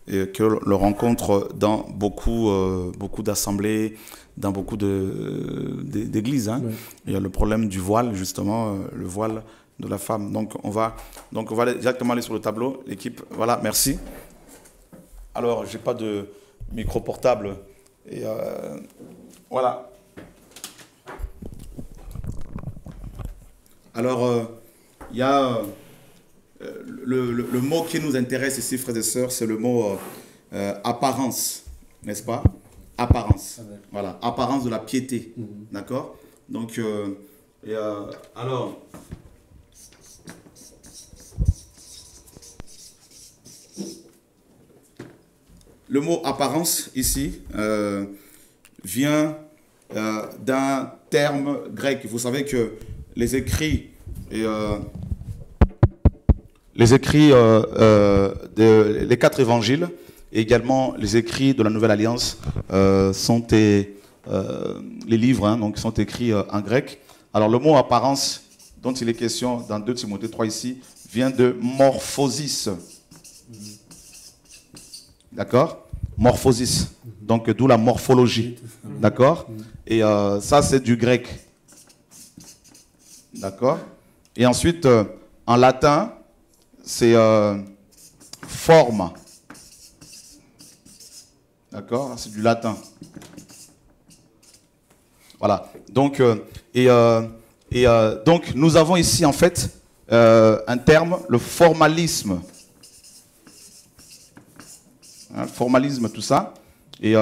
et que l'on rencontre dans beaucoup d'assemblées, dans beaucoup d'églises. Hein. Ouais. Il y a le problème du voile, justement, le voile de la femme. Donc on va directement aller sur le tableau. L'équipe, voilà, merci. Alors, j'ai pas de micro portable. Et voilà. Alors, il y a le mot qui nous intéresse ici, frères et sœurs, c'est le mot apparence, n'est-ce pas? Apparence. Voilà, apparence de la piété. D'accord? Donc, alors, le mot apparence ici vient d'un terme grec. Vous savez que les écrits les 4 évangiles et également les écrits de la Nouvelle Alliance sont les livres, hein, donc sont écrits en grec. Alors le mot apparence dont il est question dans 2 Timothée 3 ici vient de morphosis. D'accord? Morphosis. Donc d'où la morphologie. D'accord? Et ça c'est du grec. D'accord? Et ensuite en latin c'est forme. D'accord? C'est du latin. Voilà. Donc, donc, nous avons ici, en fait, un terme, le formalisme. Hein, formalisme, tout ça. Et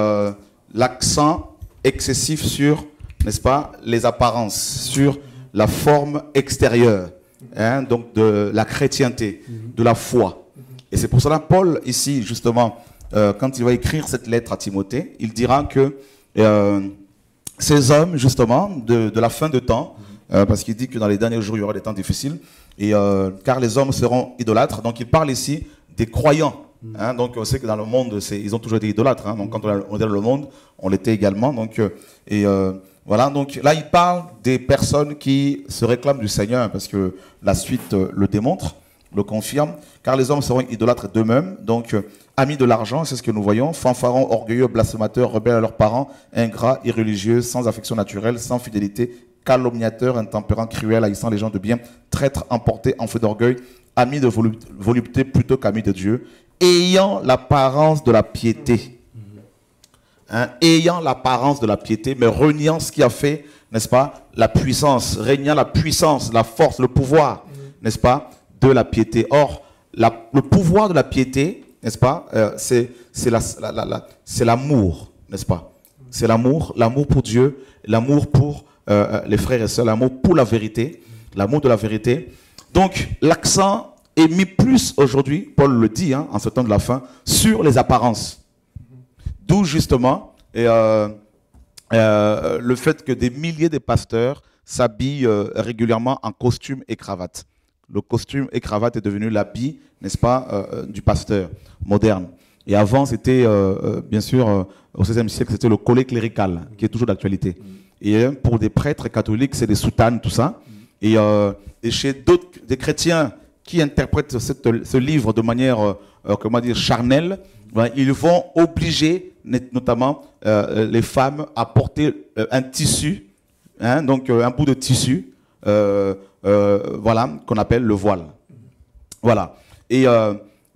l'accent excessif sur, n'est-ce pas, les apparences, sur la forme extérieure. Hein, donc, de la chrétienté, de la foi. Et c'est pour cela, Paul, ici, justement, quand il va écrire cette lettre à Timothée, il dira que ces hommes, justement, de la fin de temps, parce qu'il dit que dans les derniers jours, il y aura des temps difficiles, et, car les hommes seront idolâtres. Donc, il parle ici des croyants. Hein, donc, on sait que dans le monde, ils ont toujours été idolâtres. Hein, donc, quand on est dans le monde, on l'était également. Donc, voilà. Donc, là, il parle des personnes qui se réclament du Seigneur, parce que la suite le démontre, le confirme. Car les hommes seront idolâtres d'eux-mêmes. Donc, amis de l'argent, c'est ce que nous voyons, fanfarons, orgueilleux, blasphémateurs, rebelles à leurs parents, ingrats, irréligieux, sans affection naturelle, sans fidélité, calomniateurs, intempérants, cruels, haïssant les gens de bien, traîtres, emportés en feu d'orgueil, amis de volupté plutôt qu'amis de Dieu, ayant l'apparence de la piété. Hein, ayant l'apparence de la piété, mais reniant ce qui a fait, n'est-ce pas, la puissance, régnant la puissance, la force, le pouvoir, n'est-ce pas, de la piété. Or, le pouvoir de la piété, n'est-ce pas, c'est l'amour, n'est-ce pas? C'est l'amour pour Dieu, l'amour pour les frères et sœurs, l'amour pour la vérité, l'amour de la vérité. Donc, l'accent est mis plus aujourd'hui, Paul le dit, hein, en ce temps de la fin, sur les apparences. D'où justement le fait que des milliers de pasteurs s'habillent régulièrement en costume et cravate. Le costume et cravate est devenu l'habit, n'est-ce pas, du pasteur moderne. Et avant, c'était, bien sûr, au XVIe siècle, c'était le collet clérical, qui est toujours d'actualité. Et pour des prêtres catholiques, c'est des soutanes, tout ça. Et chez d'autres, des chrétiens qui interprètent ce livre de manière, comment dire, charnelle, ben, ils vont obliger, notamment, les femmes à porter un tissu, hein, donc un bout de tissu, voilà, qu'on appelle le voile. Voilà. Et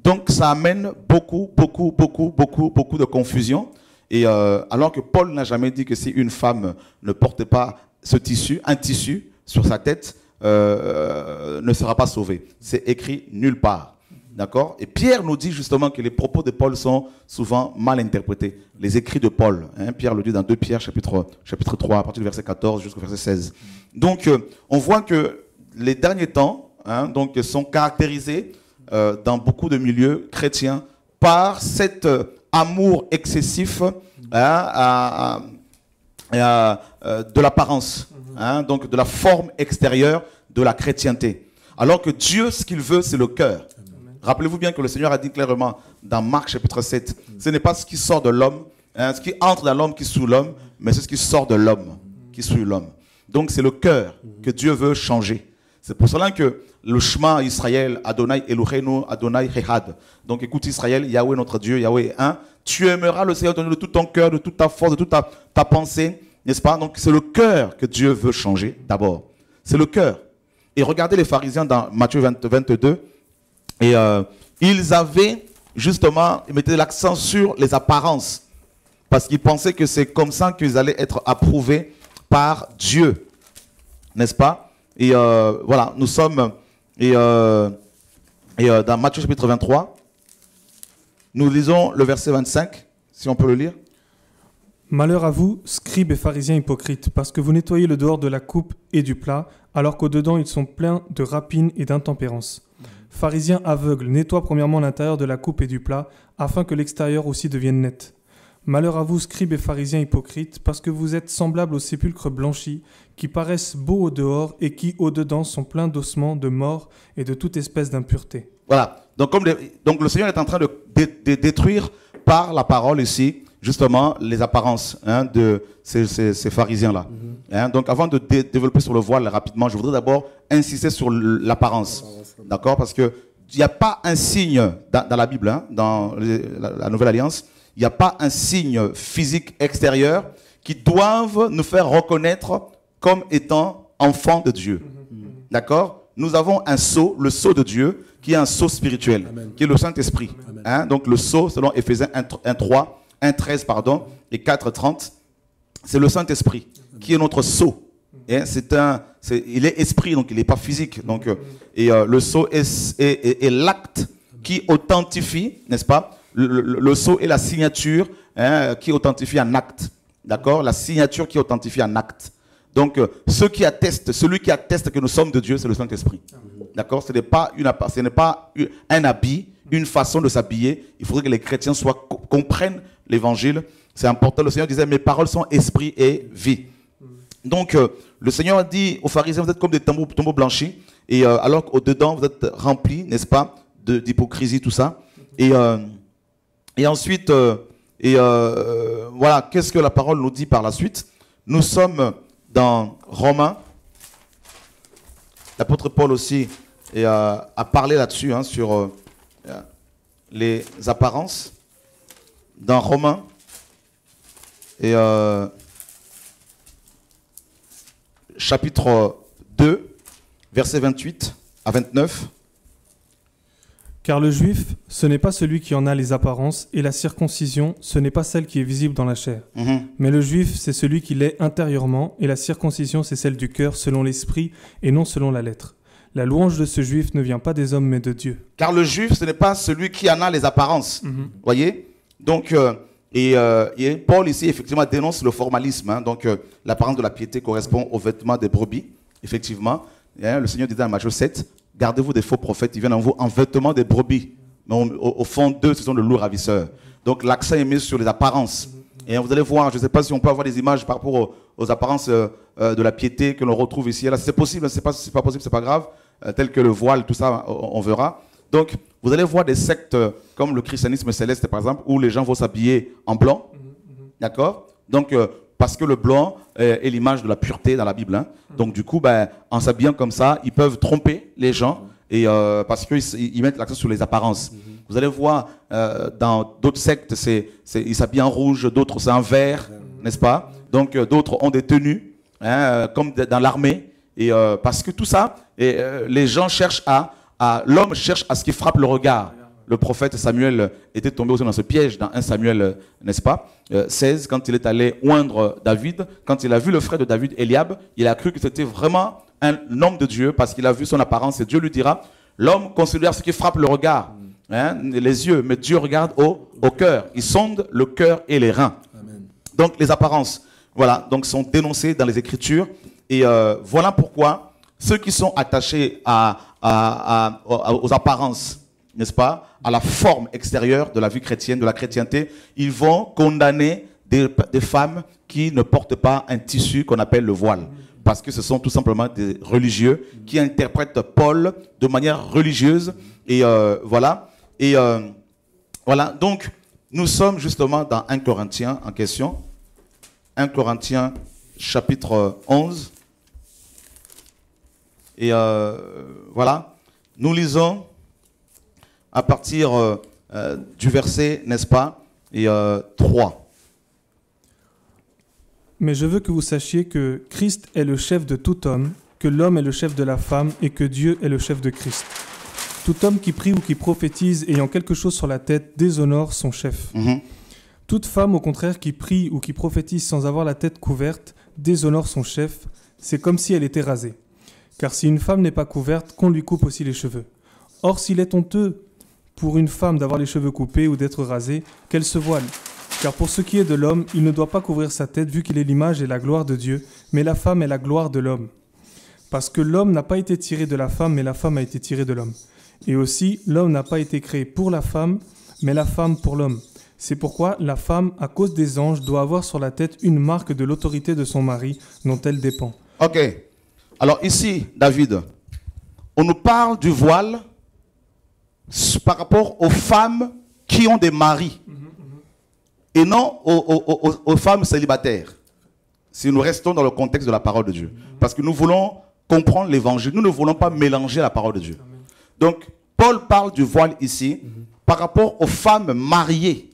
donc, ça amène beaucoup de confusion. Et alors que Paul n'a jamais dit que si une femme ne portait pas ce tissu, un tissu sur sa tête, ne sera pas sauvée. C'est écrit nulle part. D'accord? Et Pierre nous dit justement que les propos de Paul sont souvent mal interprétés. Les écrits de Paul. Hein, Pierre le dit dans 2 Pierre, chapitre 3, à partir du verset 14 jusqu'au verset 16. Donc, on voit que les derniers temps, hein, donc, sont caractérisés dans beaucoup de milieux chrétiens par cet amour excessif hein, de l'apparence, hein, donc de la forme extérieure de la chrétienté. Alors que Dieu, ce qu'il veut, c'est le cœur. Rappelez-vous bien que le Seigneur a dit clairement dans Marc chapitre 7, ce n'est pas ce qui sort de l'homme, hein, ce qui entre dans l'homme qui souille l'homme, mais c'est ce qui sort de l'homme qui souille l'homme. Donc c'est le cœur que Dieu veut changer. C'est pour cela que le chemin Israël, Adonai Elohenu, Adonai Echad. Donc écoute Israël, Yahweh notre Dieu, Yahweh est un. Tu aimeras le Seigneur de tout ton cœur, de toute ta force, de toute ta pensée, n'est-ce pas? Donc c'est le cœur que Dieu veut changer d'abord. C'est le cœur. Et regardez les pharisiens dans Matthieu 22. Et ils avaient justement, ils mettaient l'accent sur les apparences. Parce qu'ils pensaient que c'est comme ça qu'ils allaient être approuvés par Dieu. N'est-ce pas? Et voilà, nous sommes dans Matthieu chapitre 23. Nous lisons le verset 25, si on peut le lire. Malheur à vous, scribes et pharisiens hypocrites, parce que vous nettoyez le dehors de la coupe et du plat, alors qu'au-dedans ils sont pleins de rapine et d'intempérance. Pharisiens aveugles, nettoie premièrement l'intérieur de la coupe et du plat, afin que l'extérieur aussi devienne net. Malheur à vous, scribes et pharisiens hypocrites, parce que vous êtes semblables aux sépulcres blanchis, qui paraissent beaux au dehors et qui, au-dedans, sont pleins d'ossements, de morts et de toute espèce d'impureté. Voilà. Donc le Seigneur est en train de détruire par la parole ici, justement, les apparences de ces pharisiens-là. Donc avant de développer sur le voile rapidement, je voudrais d'abord insister sur l'apparence. D'accord? Parce qu'il n'y a pas un signe dans la Bible, dans la Nouvelle Alliance, il n'y a pas un signe physique extérieur qui doive nous faire reconnaître comme étant enfants de Dieu. D'accord? Nous avons un sceau, le sceau de Dieu, qui est un sceau spirituel, Amen. Qui est le Saint-Esprit. Donc le sceau, selon Éphésiens 1:13 et 4:30, c'est le Saint-Esprit qui est notre sceau. Il est esprit, donc il n'est pas physique. Donc, le sceau est l'acte qui authentifie, n'est-ce pas? Le sceau est la signature qui authentifie un acte. D'accord? La signature qui authentifie un acte. Donc, celui qui atteste que nous sommes de Dieu, c'est le Saint-Esprit. D'accord? Ce n'est pas un habit, une façon de s'habiller. Il faudrait que les chrétiens comprennent l'évangile. C'est important. Le Seigneur disait, mes paroles sont esprit et vie. Donc, le Seigneur a dit aux pharisiens, vous êtes comme des tombeaux blanchis, et alors qu'au-dedans, vous êtes remplis, n'est-ce pas, d'hypocrisie, tout ça. Et ensuite, voilà, qu'est-ce que la parole nous dit par la suite? Nous sommes dans Romains. L'apôtre Paul aussi a parlé là-dessus, sur les apparences. Dans Romains, et chapitre 2, versets 28 à 29. Car le juif, ce n'est pas celui qui en a les apparences, et la circoncision, ce n'est pas celle qui est visible dans la chair. Mais le juif, c'est celui qui l'est intérieurement, et la circoncision, c'est celle du cœur, selon l'esprit, et non selon la lettre. La louange de ce juif ne vient pas des hommes, mais de Dieu. Car le juif, ce n'est pas celui qui en a les apparences. Voyez? Donc, Paul ici, effectivement, dénonce le formalisme. Donc, l'apparence de la piété correspond aux vêtements des brebis, effectivement. Le Seigneur dit dans Matthieu 7, gardez-vous des faux prophètes, ils viennent en vous en vêtements des brebis. Mais au fond d'eux, ce sont de lourds ravisseurs. Donc l'accent est mis sur les apparences. Et vous allez voir, je ne sais pas si on peut avoir des images par rapport aux apparences de la piété que l'on retrouve ici. Là, c'est possible, c'est pas possible, c'est pas grave. Tel que le voile, tout ça, on verra. Donc, vous allez voir des sectes comme le christianisme céleste, par exemple, où les gens vont s'habiller en blanc. D'accord? Donc, parce que le blanc est l'image de la pureté dans la Bible. Donc du coup, en s'habillant comme ça, ils peuvent tromper les gens et parce qu'ils mettent l'accent sur les apparences. Vous allez voir, dans d'autres sectes, ils s'habillent en rouge, d'autres c'est en vert, n'est-ce pas? Donc d'autres ont des tenues, comme dans l'armée. Et parce que tout ça, les gens cherchent l'homme cherche à ce qu'il frappe le regard. Le prophète Samuel était tombé aussi dans ce piège dans 1 Samuel, n'est-ce pas, 16, quand il est allé oindre David, quand il a vu le frère de David, Eliab, il a cru que c'était vraiment un homme de Dieu parce qu'il a vu son apparence et Dieu lui dira, l'homme considère ce qui frappe le regard, les yeux, mais Dieu regarde au cœur. Il sonde le cœur et les reins. Amen. Donc les apparences, voilà, donc sont dénoncées dans les Écritures et voilà pourquoi ceux qui sont attachés aux apparences, n'est-ce pas, à la forme extérieure de la vie chrétienne, de la chrétienté, ils vont condamner des femmes qui ne portent pas un tissu qu'on appelle le voile. Parce que ce sont tout simplement des religieux qui interprètent Paul de manière religieuse. Et voilà. Et voilà. Donc, nous sommes justement dans 1 Corinthiens en question. 1 Corinthiens chapitre 11. Et voilà. nous lisons à partir du verset, n'est-ce pas, 3. Mais je veux que vous sachiez que Christ est le chef de tout homme, que l'homme est le chef de la femme et que Dieu est le chef de Christ. Tout homme qui prie ou qui prophétise ayant quelque chose sur la tête déshonore son chef. Toute femme, au contraire, qui prie ou qui prophétise sans avoir la tête couverte déshonore son chef. C'est comme si elle était rasée. Car si une femme n'est pas couverte, qu'on lui coupe aussi les cheveux. Or, s'il est honteux pour une femme d'avoir les cheveux coupés ou d'être rasée, qu'elle se voile. Car pour ce qui est de l'homme, il ne doit pas couvrir sa tête vu qu'il est l'image et la gloire de Dieu, mais la femme est la gloire de l'homme. Parce que l'homme n'a pas été tiré de la femme, mais la femme a été tirée de l'homme. Et aussi, l'homme n'a pas été créé pour la femme, mais la femme pour l'homme. C'est pourquoi la femme, à cause des anges, doit avoir sur la tête une marque de l'autorité de son mari dont elle dépend. Ok. Alors ici, David, on nous parle du voile par rapport aux femmes qui ont des maris et non aux femmes célibataires. Si nous restons dans le contexte de la parole de Dieu. Parce que nous voulons comprendre l'évangile. Nous ne voulons pas mélanger la parole de Dieu. Donc, Paul parle du voile ici par rapport aux femmes mariées.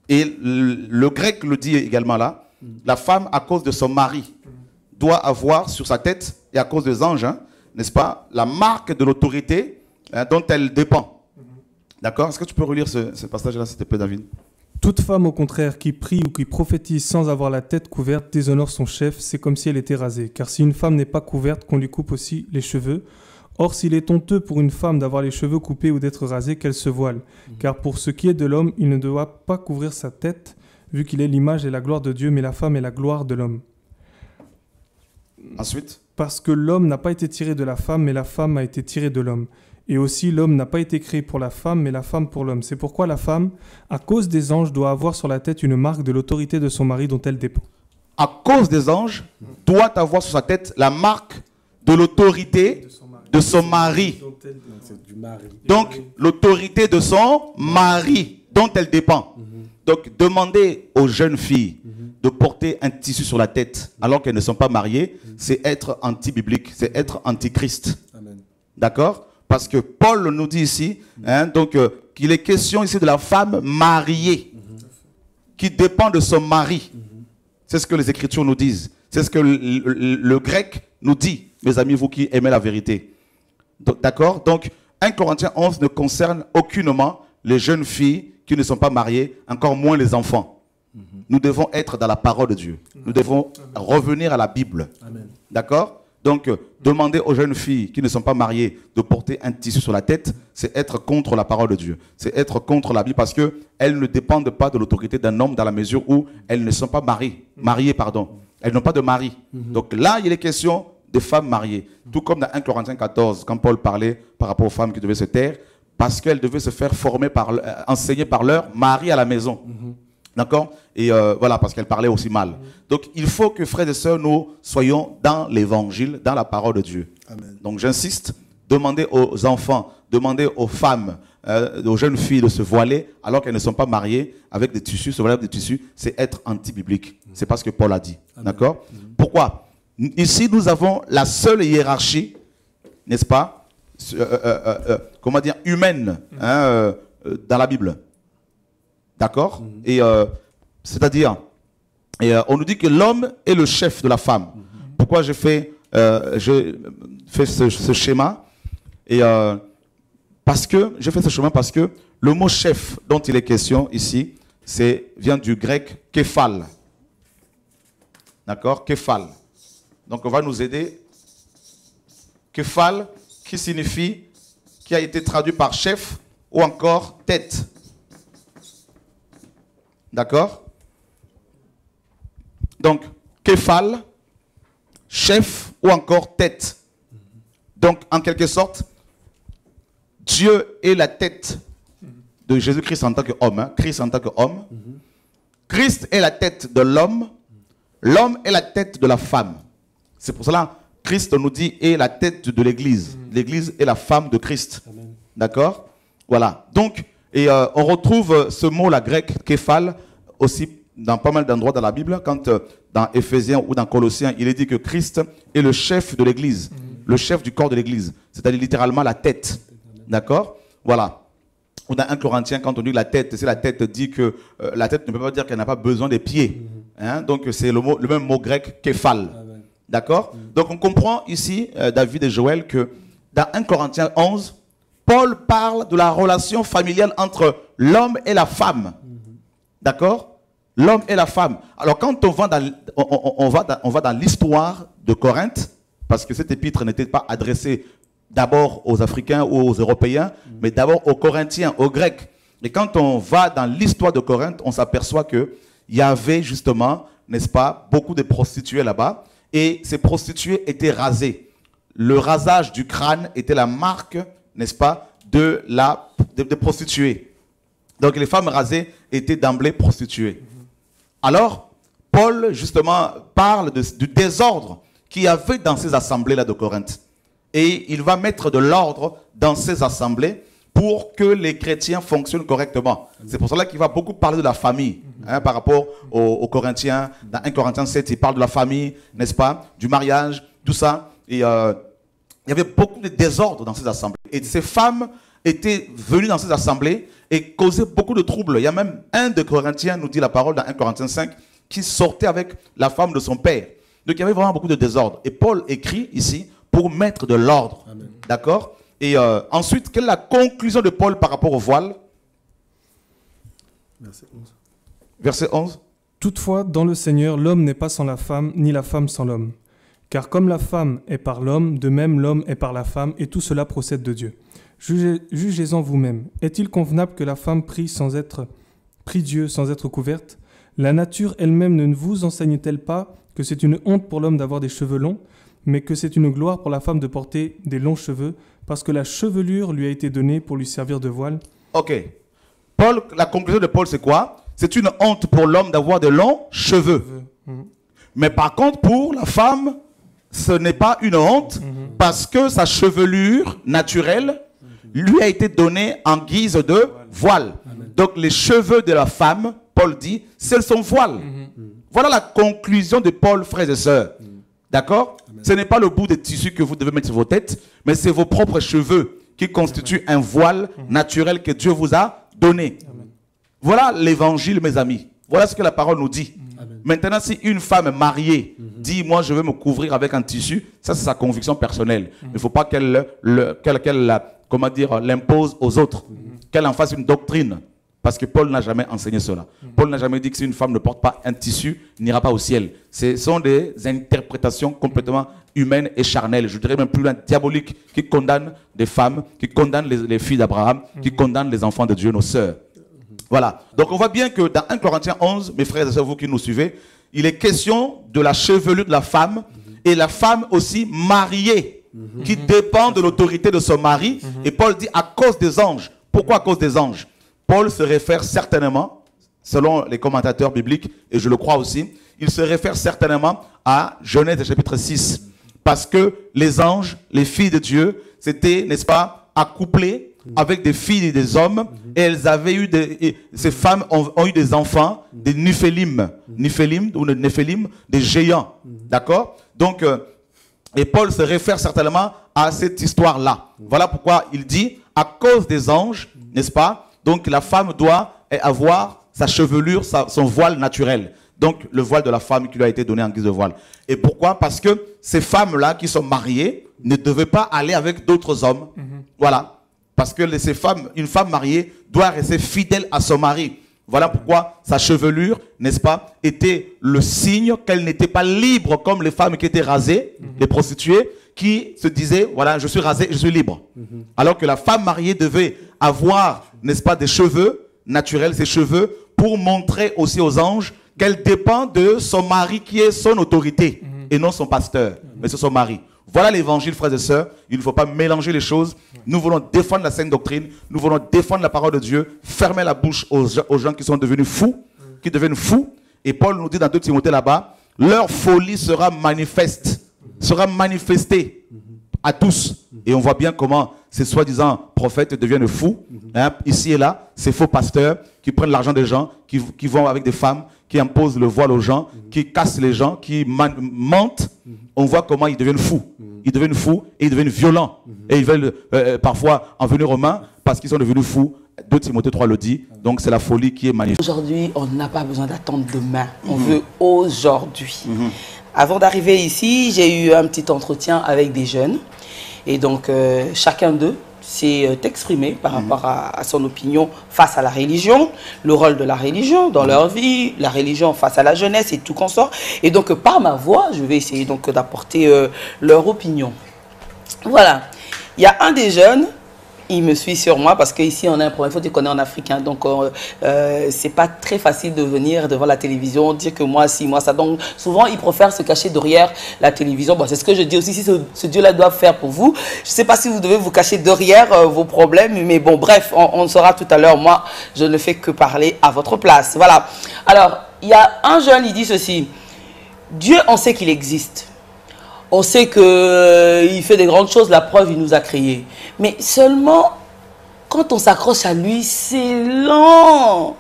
Et le grec le dit également là. La femme, à cause de son mari, doit avoir sur sa tête, et à cause des anges, n'est-ce pas, la marque de l'autorité dont elle dépend. D'accord? Est-ce que tu peux relire ce passage-là, s'il te plaît, David? Toute femme, au contraire, qui prie ou qui prophétise sans avoir la tête couverte déshonore son chef, c'est comme si elle était rasée. Car si une femme n'est pas couverte, qu'on lui coupe aussi les cheveux. Or, s'il est honteux pour une femme d'avoir les cheveux coupés ou d'être rasée, qu'elle se voile. Car pour ce qui est de l'homme, il ne doit pas couvrir sa tête, vu qu'il est l'image et la gloire de Dieu, mais la femme est la gloire de l'homme. Ensuite, parce que l'homme n'a pas été tiré de la femme, mais la femme a été tirée de l'homme. Et aussi, l'homme n'a pas été créé pour la femme, mais la femme pour l'homme. C'est pourquoi la femme, à cause des anges, doit avoir sur la tête une marque de l'autorité de son mari dont elle dépend. À cause des anges, doit avoir sur sa tête la marque de l'autorité de son mari. Donc, l'autorité de son mari dont elle dépend. Donc, demander aux jeunes filles de porter un tissu sur la tête alors qu'elles ne sont pas mariées, c'est être anti-biblique, c'est être anti-Christ. D'accord? Parce que Paul nous dit ici, qu'il est question ici de la femme mariée qui dépend de son mari. C'est ce que les Écritures nous disent. C'est ce que le grec nous dit, mes amis, vous qui aimez la vérité. D'accord? Donc, 1 Corinthiens 11 ne concerne aucunement les jeunes filles qui ne sont pas mariées, encore moins les enfants. Nous devons être dans la parole de Dieu. Nous devons revenir à la Bible. D'accord? Donc, demander aux jeunes filles qui ne sont pas mariées de porter un tissu sur la tête, c'est être contre la parole de Dieu. C'est être contre la Bible parce qu'elles ne dépendent pas de l'autorité d'un homme dans la mesure où elles ne sont pas mariées. Elles n'ont pas de mari. Donc là, il est question des femmes mariées. Tout comme dans 1 Corinthiens 14, quand Paul parlait par rapport aux femmes qui devaient se taire, parce qu'elles devaient se faire former, enseigner par leur mari à la maison. D'accord? Et voilà, parce qu'elle parlait aussi mal. Donc, il faut que, frères et sœurs, nous soyons dans l'évangile, dans la parole de Dieu. Amen. Donc, j'insiste, demandez aux enfants, demandez aux femmes, aux jeunes filles de se voiler alors qu'elles ne sont pas mariées avec des tissus, se voiler avec des tissus, c'est être anti-biblique. C'est pas ce que Paul a dit. D'accord? Pourquoi? Ici, nous avons la seule hiérarchie, n'est-ce pas? Comment dire? Humaine, dans la Bible. D'accord? Et c'est-à-dire, on nous dit que l'homme est le chef de la femme. Pourquoi je fais ce schéma? Et parce que je fais ce schéma parce que le mot chef dont il est question ici, vient du grec képhal. D'accord? Képhal. Donc on va nous aider. Képhal, qui signifie, qui a été traduit par chef ou encore tête. D'accord? Donc, képhal, chef ou encore tête. Donc, en quelque sorte, Dieu est la tête de Jésus-Christ en tant qu'homme. Christ en tant qu'homme. Christ est la tête de l'homme. L'homme est la tête de la femme. C'est pour cela que Christ nous dit est la tête de l'Église. L'Église est la femme de Christ. D'accord? Voilà. Donc, et on retrouve ce mot-là grec, képhal, aussi dans pas mal d'endroits dans la Bible. Quand dans Éphésiens ou dans Colossiens, il est dit que Christ est le chef de l'Église. le chef du corps de l'église, c'est-à-dire littéralement la tête. D'accord? Voilà. On a 1 Corinthiens, quand on dit la tête, c'est la tête dit que la tête ne peut pas dire qu'elle n'a pas besoin des pieds. Hein? Donc c'est le même mot grec, képhal. D'accord? Donc on comprend ici, David et Joël, que dans 1 Corinthiens 11, Paul parle de la relation familiale entre l'homme et la femme. D'accord? L'homme et la femme. Alors quand on va dans l'histoire de Corinthe, parce que cette épître n'était pas adressée d'abord aux Africains ou aux Européens, mais d'abord aux Corinthiens, aux Grecs. Et quand on va dans l'histoire de Corinthe, on s'aperçoit qu'il y avait justement, n'est-ce pas, beaucoup de prostituées là-bas. Et ces prostituées étaient rasées. Le rasage du crâne était la marque, n'est-ce pas, de prostituées. Donc les femmes rasées étaient d'emblée prostituées. Alors, Paul, justement, parle du désordre qu'il y avait dans ces assemblées-là de Corinthe. Et il va mettre de l'ordre dans ces assemblées pour que les chrétiens fonctionnent correctement. C'est pour cela qu'il va beaucoup parler de la famille, hein, par rapport aux Corinthiens. Dans 1 Corinthiens 7, il parle de la famille, n'est-ce pas, du mariage, tout ça. Et il y avait beaucoup de désordre dans ces assemblées. Et ces femmes étaient venues dans ces assemblées et causaient beaucoup de troubles. Il y a même un des Corinthiens, nous dit la parole dans 1 Corinthiens 5, qui sortait avec la femme de son père. Donc il y avait vraiment beaucoup de désordre. Et Paul écrit ici pour mettre de l'ordre. D'accord? Et ensuite, quelle est la conclusion de Paul par rapport au voile? Verset 11. Verset 11. Toutefois, dans le Seigneur, l'homme n'est pas sans la femme, ni la femme sans l'homme. Car comme la femme est par l'homme, de même l'homme est par la femme, et tout cela procède de Dieu. Jugez-en vous-même. Est-il convenable que la femme prie Dieu sans être couverte? La nature elle-même ne vous enseigne-t-elle pas que c'est une honte pour l'homme d'avoir des cheveux longs, mais que c'est une gloire pour la femme de porter des longs cheveux, parce que la chevelure lui a été donnée pour lui servir de voile? Ok. Paul, la conclusion de Paul, c'est quoi? C'est une honte pour l'homme d'avoir de longs cheveux. Mais par contre, pour la femme, ce n'est pas une honte, parce que sa chevelure naturelle lui a été donnée en guise de voile. Donc les cheveux de la femme, Paul dit, c'est son voile. Voilà la conclusion de Paul, frères et sœurs. D'accord? Ce n'est pas le bout des tissus que vous devez mettre sur vos têtes, mais c'est vos propres cheveux qui constituent un voile naturel que Dieu vous a donné. Voilà l'évangile, mes amis. Voilà ce que la parole nous dit. Maintenant, si une femme mariée dit, moi je veux me couvrir avec un tissu, ça c'est sa conviction personnelle. Il ne faut pas qu'elle l'impose aux autres, qu'elle en fasse une doctrine. Parce que Paul n'a jamais enseigné cela. Paul n'a jamais dit que si une femme ne porte pas un tissu, n'ira pas au ciel. Ce sont des interprétations complètement humaines et charnelles. Je dirais même plus loin, diaboliques, qui condamnent des femmes, qui condamnent les filles d'Abraham, qui condamnent les enfants de Dieu, nos sœurs. Voilà. Donc on voit bien que dans 1 Corinthiens 11, mes frères et sœurs, vous qui nous suivez, il est question de la chevelure de la femme et la femme aussi mariée qui dépend de l'autorité de son mari. Et Paul dit à cause des anges. Pourquoi à cause des anges? Paul se réfère certainement, selon les commentateurs bibliques, et je le crois aussi, il se réfère certainement à Genèse chapitre 6. Parce que les anges, les filles de Dieu, c'était, n'est-ce pas, accouplées avec des filles et des hommes, et elles avaient eu ces femmes ont eu des enfants, des Néphilim, des géants. D'accord? Donc, et Paul se réfère certainement à cette histoire-là. Voilà pourquoi il dit, à cause des anges, n'est-ce pas? Donc la femme doit avoir sa chevelure, son voile naturel. Donc le voile de la femme qui lui a été donné en guise de voile. Et pourquoi? Parce que ces femmes-là qui sont mariées ne devaient pas aller avec d'autres hommes. Voilà. Parce que une femme mariée doit rester fidèle à son mari. Voilà pourquoi sa chevelure, n'est-ce pas, était le signe qu'elle n'était pas libre comme les femmes qui étaient rasées, les prostituées, qui se disaient, voilà, je suis rasée, je suis libre. Alors que la femme mariée devait avoir, n'est-ce pas, des cheveux naturels, ses cheveux, pour montrer aussi aux anges qu'elle dépend de son mari qui est son autorité, et non son pasteur, mais c'est son mari. Voilà l'évangile, frères et sœurs. Il ne faut pas mélanger les choses. Nous voulons défendre la sainte doctrine, nous voulons défendre la parole de Dieu, fermer la bouche aux gens qui sont devenus fous, qui deviennent fous. Et Paul nous dit dans 2 Timothée là-bas, leur folie sera manifestée à tous. Et on voit bien comment ces soi-disant prophètes deviennent fous. Hein, ici et là, ces faux pasteurs qui prennent l'argent des gens, qui vont avec des femmes, qui imposent le voile aux gens, qui cassent les gens, qui mentent. On voit comment ils deviennent fous. Ils deviennent fous et ils deviennent violents. Et ils veulent parfois en venir aux mains parce qu'ils sont devenus fous. 2 Timothée 3 le dit. Donc c'est la folie qui est magnifique. Aujourd'hui, on n'a pas besoin d'attendre demain. On veut aujourd'hui. Avant d'arriver ici, j'ai eu un petit entretien avec des jeunes. Et donc, chacun d'eux s'est exprimé par rapport à son opinion face à la religion, le rôle de la religion dans leur vie, la religion face à la jeunesse et tout consort. Et donc, par ma voix, je vais essayer donc d'apporter leur opinion. Voilà. Il y a un des jeunes, il me suit sur moi parce qu'ici on a un problème, il faut dire qu'on est en Afrique, hein, donc c'est pas très facile de venir devant la télévision, dire que moi si, moi ça. Donc souvent ils préfèrent se cacher derrière la télévision. Bon, c'est ce que je dis aussi, si ce Dieu-là doit faire pour vous. Je sais pas si vous devez vous cacher derrière vos problèmes, mais bon bref, on saura tout à l'heure. Moi, je ne fais que parler à votre place. Voilà. Alors, il y a un jeune, il dit ceci. Dieu, on sait qu'il existe. On sait qu'il fait des grandes choses, la preuve, il nous a créés. Mais seulement, quand on s'accroche à lui, c'est lent.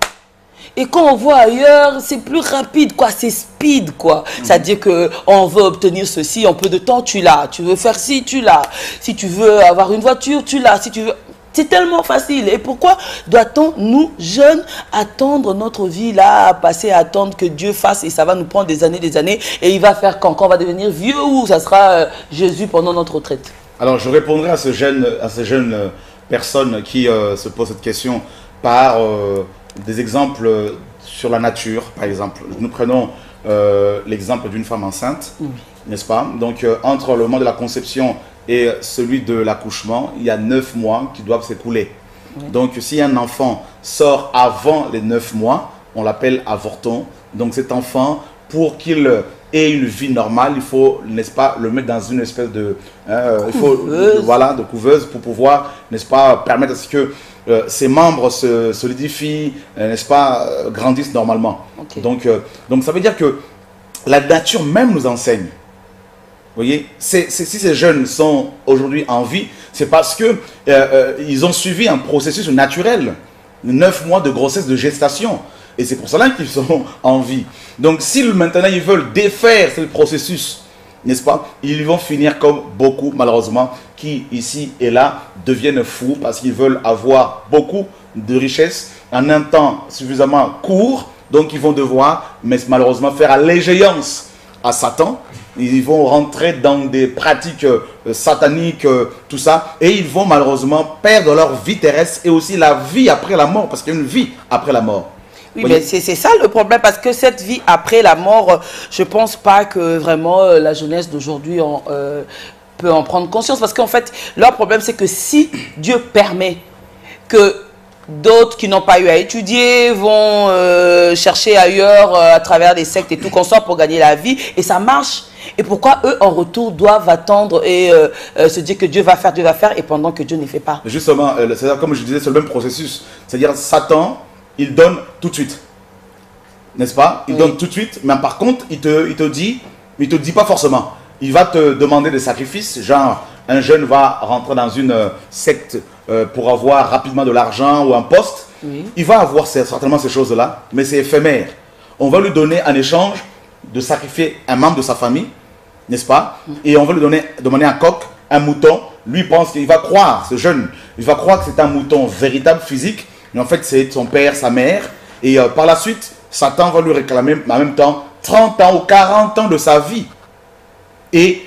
Et quand on voit ailleurs, c'est plus rapide, quoi. C'est speed, quoi. C'est-à-dire qu'on veut obtenir ceci en peu de temps, tu l'as. Tu veux faire ci, tu l'as. Si tu veux avoir une voiture, tu l'as. Si tu veux... C'est tellement facile. Et pourquoi doit-on, nous, jeunes, attendre notre vie là, passer à attendre que Dieu fasse, et ça va nous prendre des années, et il va faire quand on va devenir vieux, ou ça sera Jésus pendant notre retraite? Alors, je répondrai à ces jeunes personnes qui se posent cette question par des exemples sur la nature, par exemple. Nous prenons l'exemple d'une femme enceinte, n'est-ce pas? Donc, entre le moment de la conception et celui de l'accouchement, il y a 9 mois qui doivent s'écouler. Donc, si un enfant sort avant les 9 mois, on l'appelle avorton. Donc, cet enfant, pour qu'il ait une vie normale, il faut, n'est-ce pas, le mettre dans une espèce de, voilà, de couveuse pour pouvoir, n'est-ce pas, permettre à ce que ses membres se solidifient, n'est-ce pas, grandissent normalement. Donc, ça veut dire que la nature même nous enseigne. Vous voyez, si ces jeunes sont aujourd'hui en vie, c'est parce que ils ont suivi un processus naturel, 9 mois de grossesse, de gestation. Et c'est pour cela qu'ils sont en vie. Donc, si maintenant ils veulent défaire ce processus, n'est-ce pas, ils vont finir comme beaucoup, malheureusement, qui ici et là deviennent fous parce qu'ils veulent avoir beaucoup de richesses en un temps suffisamment court. Donc, ils vont devoir, mais malheureusement, faire allégeance à Satan. Ils vont rentrer dans des pratiques sataniques, tout ça. Et ils vont malheureusement perdre leur vie terrestre et aussi la vie après la mort. Parce qu'il y a une vie après la mort. Oui, mais c'est ça le problème. Parce que cette vie après la mort, je ne pense pas que vraiment la jeunesse d'aujourd'hui peut en prendre conscience. Parce qu'en fait, leur problème, c'est que si Dieu permet que d'autres qui n'ont pas eu à étudier vont chercher ailleurs à travers des sectes et tout consort pour gagner la vie, et ça marche. Et pourquoi eux, en retour, doivent attendre et se dire que Dieu va faire, et pendant que Dieu ne fait pas? Justement, comme je disais, c'est le même processus. C'est-à-dire, Satan, il donne tout de suite. N'est-ce pas? Il donne tout de suite, mais par contre, il te dit pas forcément. Il va te demander des sacrifices, genre, un jeune va rentrer dans une secte pour avoir rapidement de l'argent ou un poste. Il va avoir certainement ces choses-là, mais c'est éphémère. On va lui donner en échange de sacrifier un membre de sa famille, n'est-ce pas? Et on va lui demander un coq, un mouton. Lui pense qu'il va croire, ce jeune, il va croire que c'est un mouton véritable, physique, mais en fait c'est son père, sa mère. Et par la suite, Satan va lui réclamer en même temps 30 ans ou 40 ans de sa vie. Et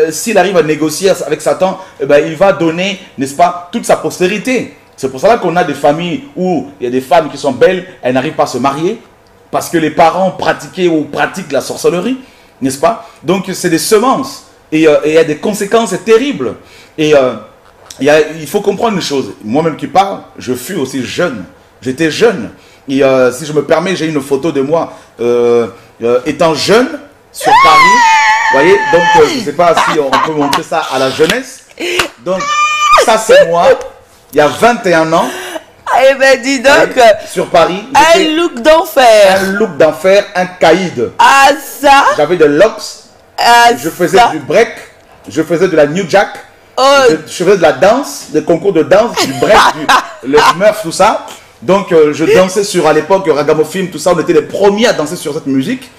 s'il arrive à négocier avec Satan, il va donner, n'est-ce pas, toute sa postérité. C'est pour cela qu'on a des familles où il y a des femmes qui sont belles, elles n'arrivent pas à se marier, parce que les parents pratiquaient ou pratiquent la sorcellerie, n'est-ce pas? Donc c'est des semences, et il y a des conséquences terribles. Et il faut comprendre une chose, moi-même qui parle, je fus aussi jeune, j'étais jeune. Et si je me permets, j'ai une photo de moi étant jeune sur Paris. Vous voyez, donc je ne sais pas si on peut montrer ça à la jeunesse. Donc ça c'est moi, il y a 21 ans. Eh ben dis donc, sur Paris. Un look d'enfer. Un look d'enfer, un caïd. Ah ça. J'avais de l'ox, je faisais du break, je faisais de la New Jack. Oh. Je faisais de la danse, des concours de danse, du break, le Smurf, tout ça. Donc je dansais sur, à l'époque, Ragamuffin, tout ça. On était les premiers à danser sur cette musique.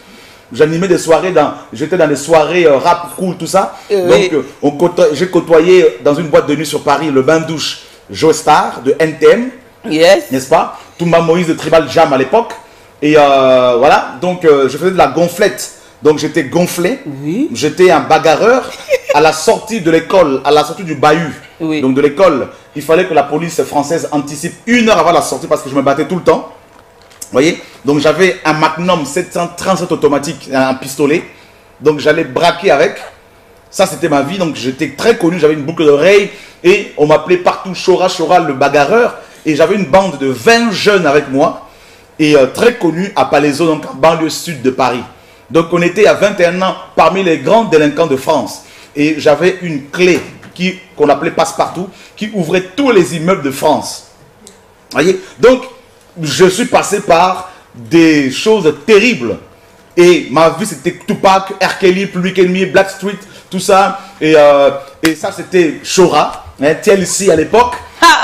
J'animais des soirées, j'étais dans des soirées rap cool, tout ça. Oui. Donc j'ai côtoyé dans une boîte de nuit sur Paris le bain douche Joe Star de NTM, Yes. n'est-ce pas? Toumba Moïse de Tribal Jam à l'époque. Et voilà, donc je faisais de la gonflette. Donc j'étais gonflé, Oui. j'étais un bagarreur. À la sortie de l'école, à la sortie du bahut, Oui. donc de l'école, il fallait que la police française anticipe 1 heure avant la sortie parce que je me battais tout le temps. Vous voyez? Donc j'avais un Magnum 737 automatique, un pistolet. Donc j'allais braquer avec. Ça c'était ma vie, donc j'étais très connu, j'avais une boucle d'oreille et on m'appelait partout Chora Chora le bagarreur. Et j'avais une bande de 20 jeunes avec moi et très connu à Palaiseau, donc en banlieue sud de Paris. Donc on était à 21 ans parmi les grands délinquants de France. Et j'avais une clé qu'on appelait passe-partout, qui ouvrait tous les immeubles de France. Voyez? Donc, je suis passé par des choses terribles. Et ma vie, c'était Tupac, R. Kelly, Public Enemy, Black Street, tout ça. Et ça, c'était Chora, TLC à l'époque.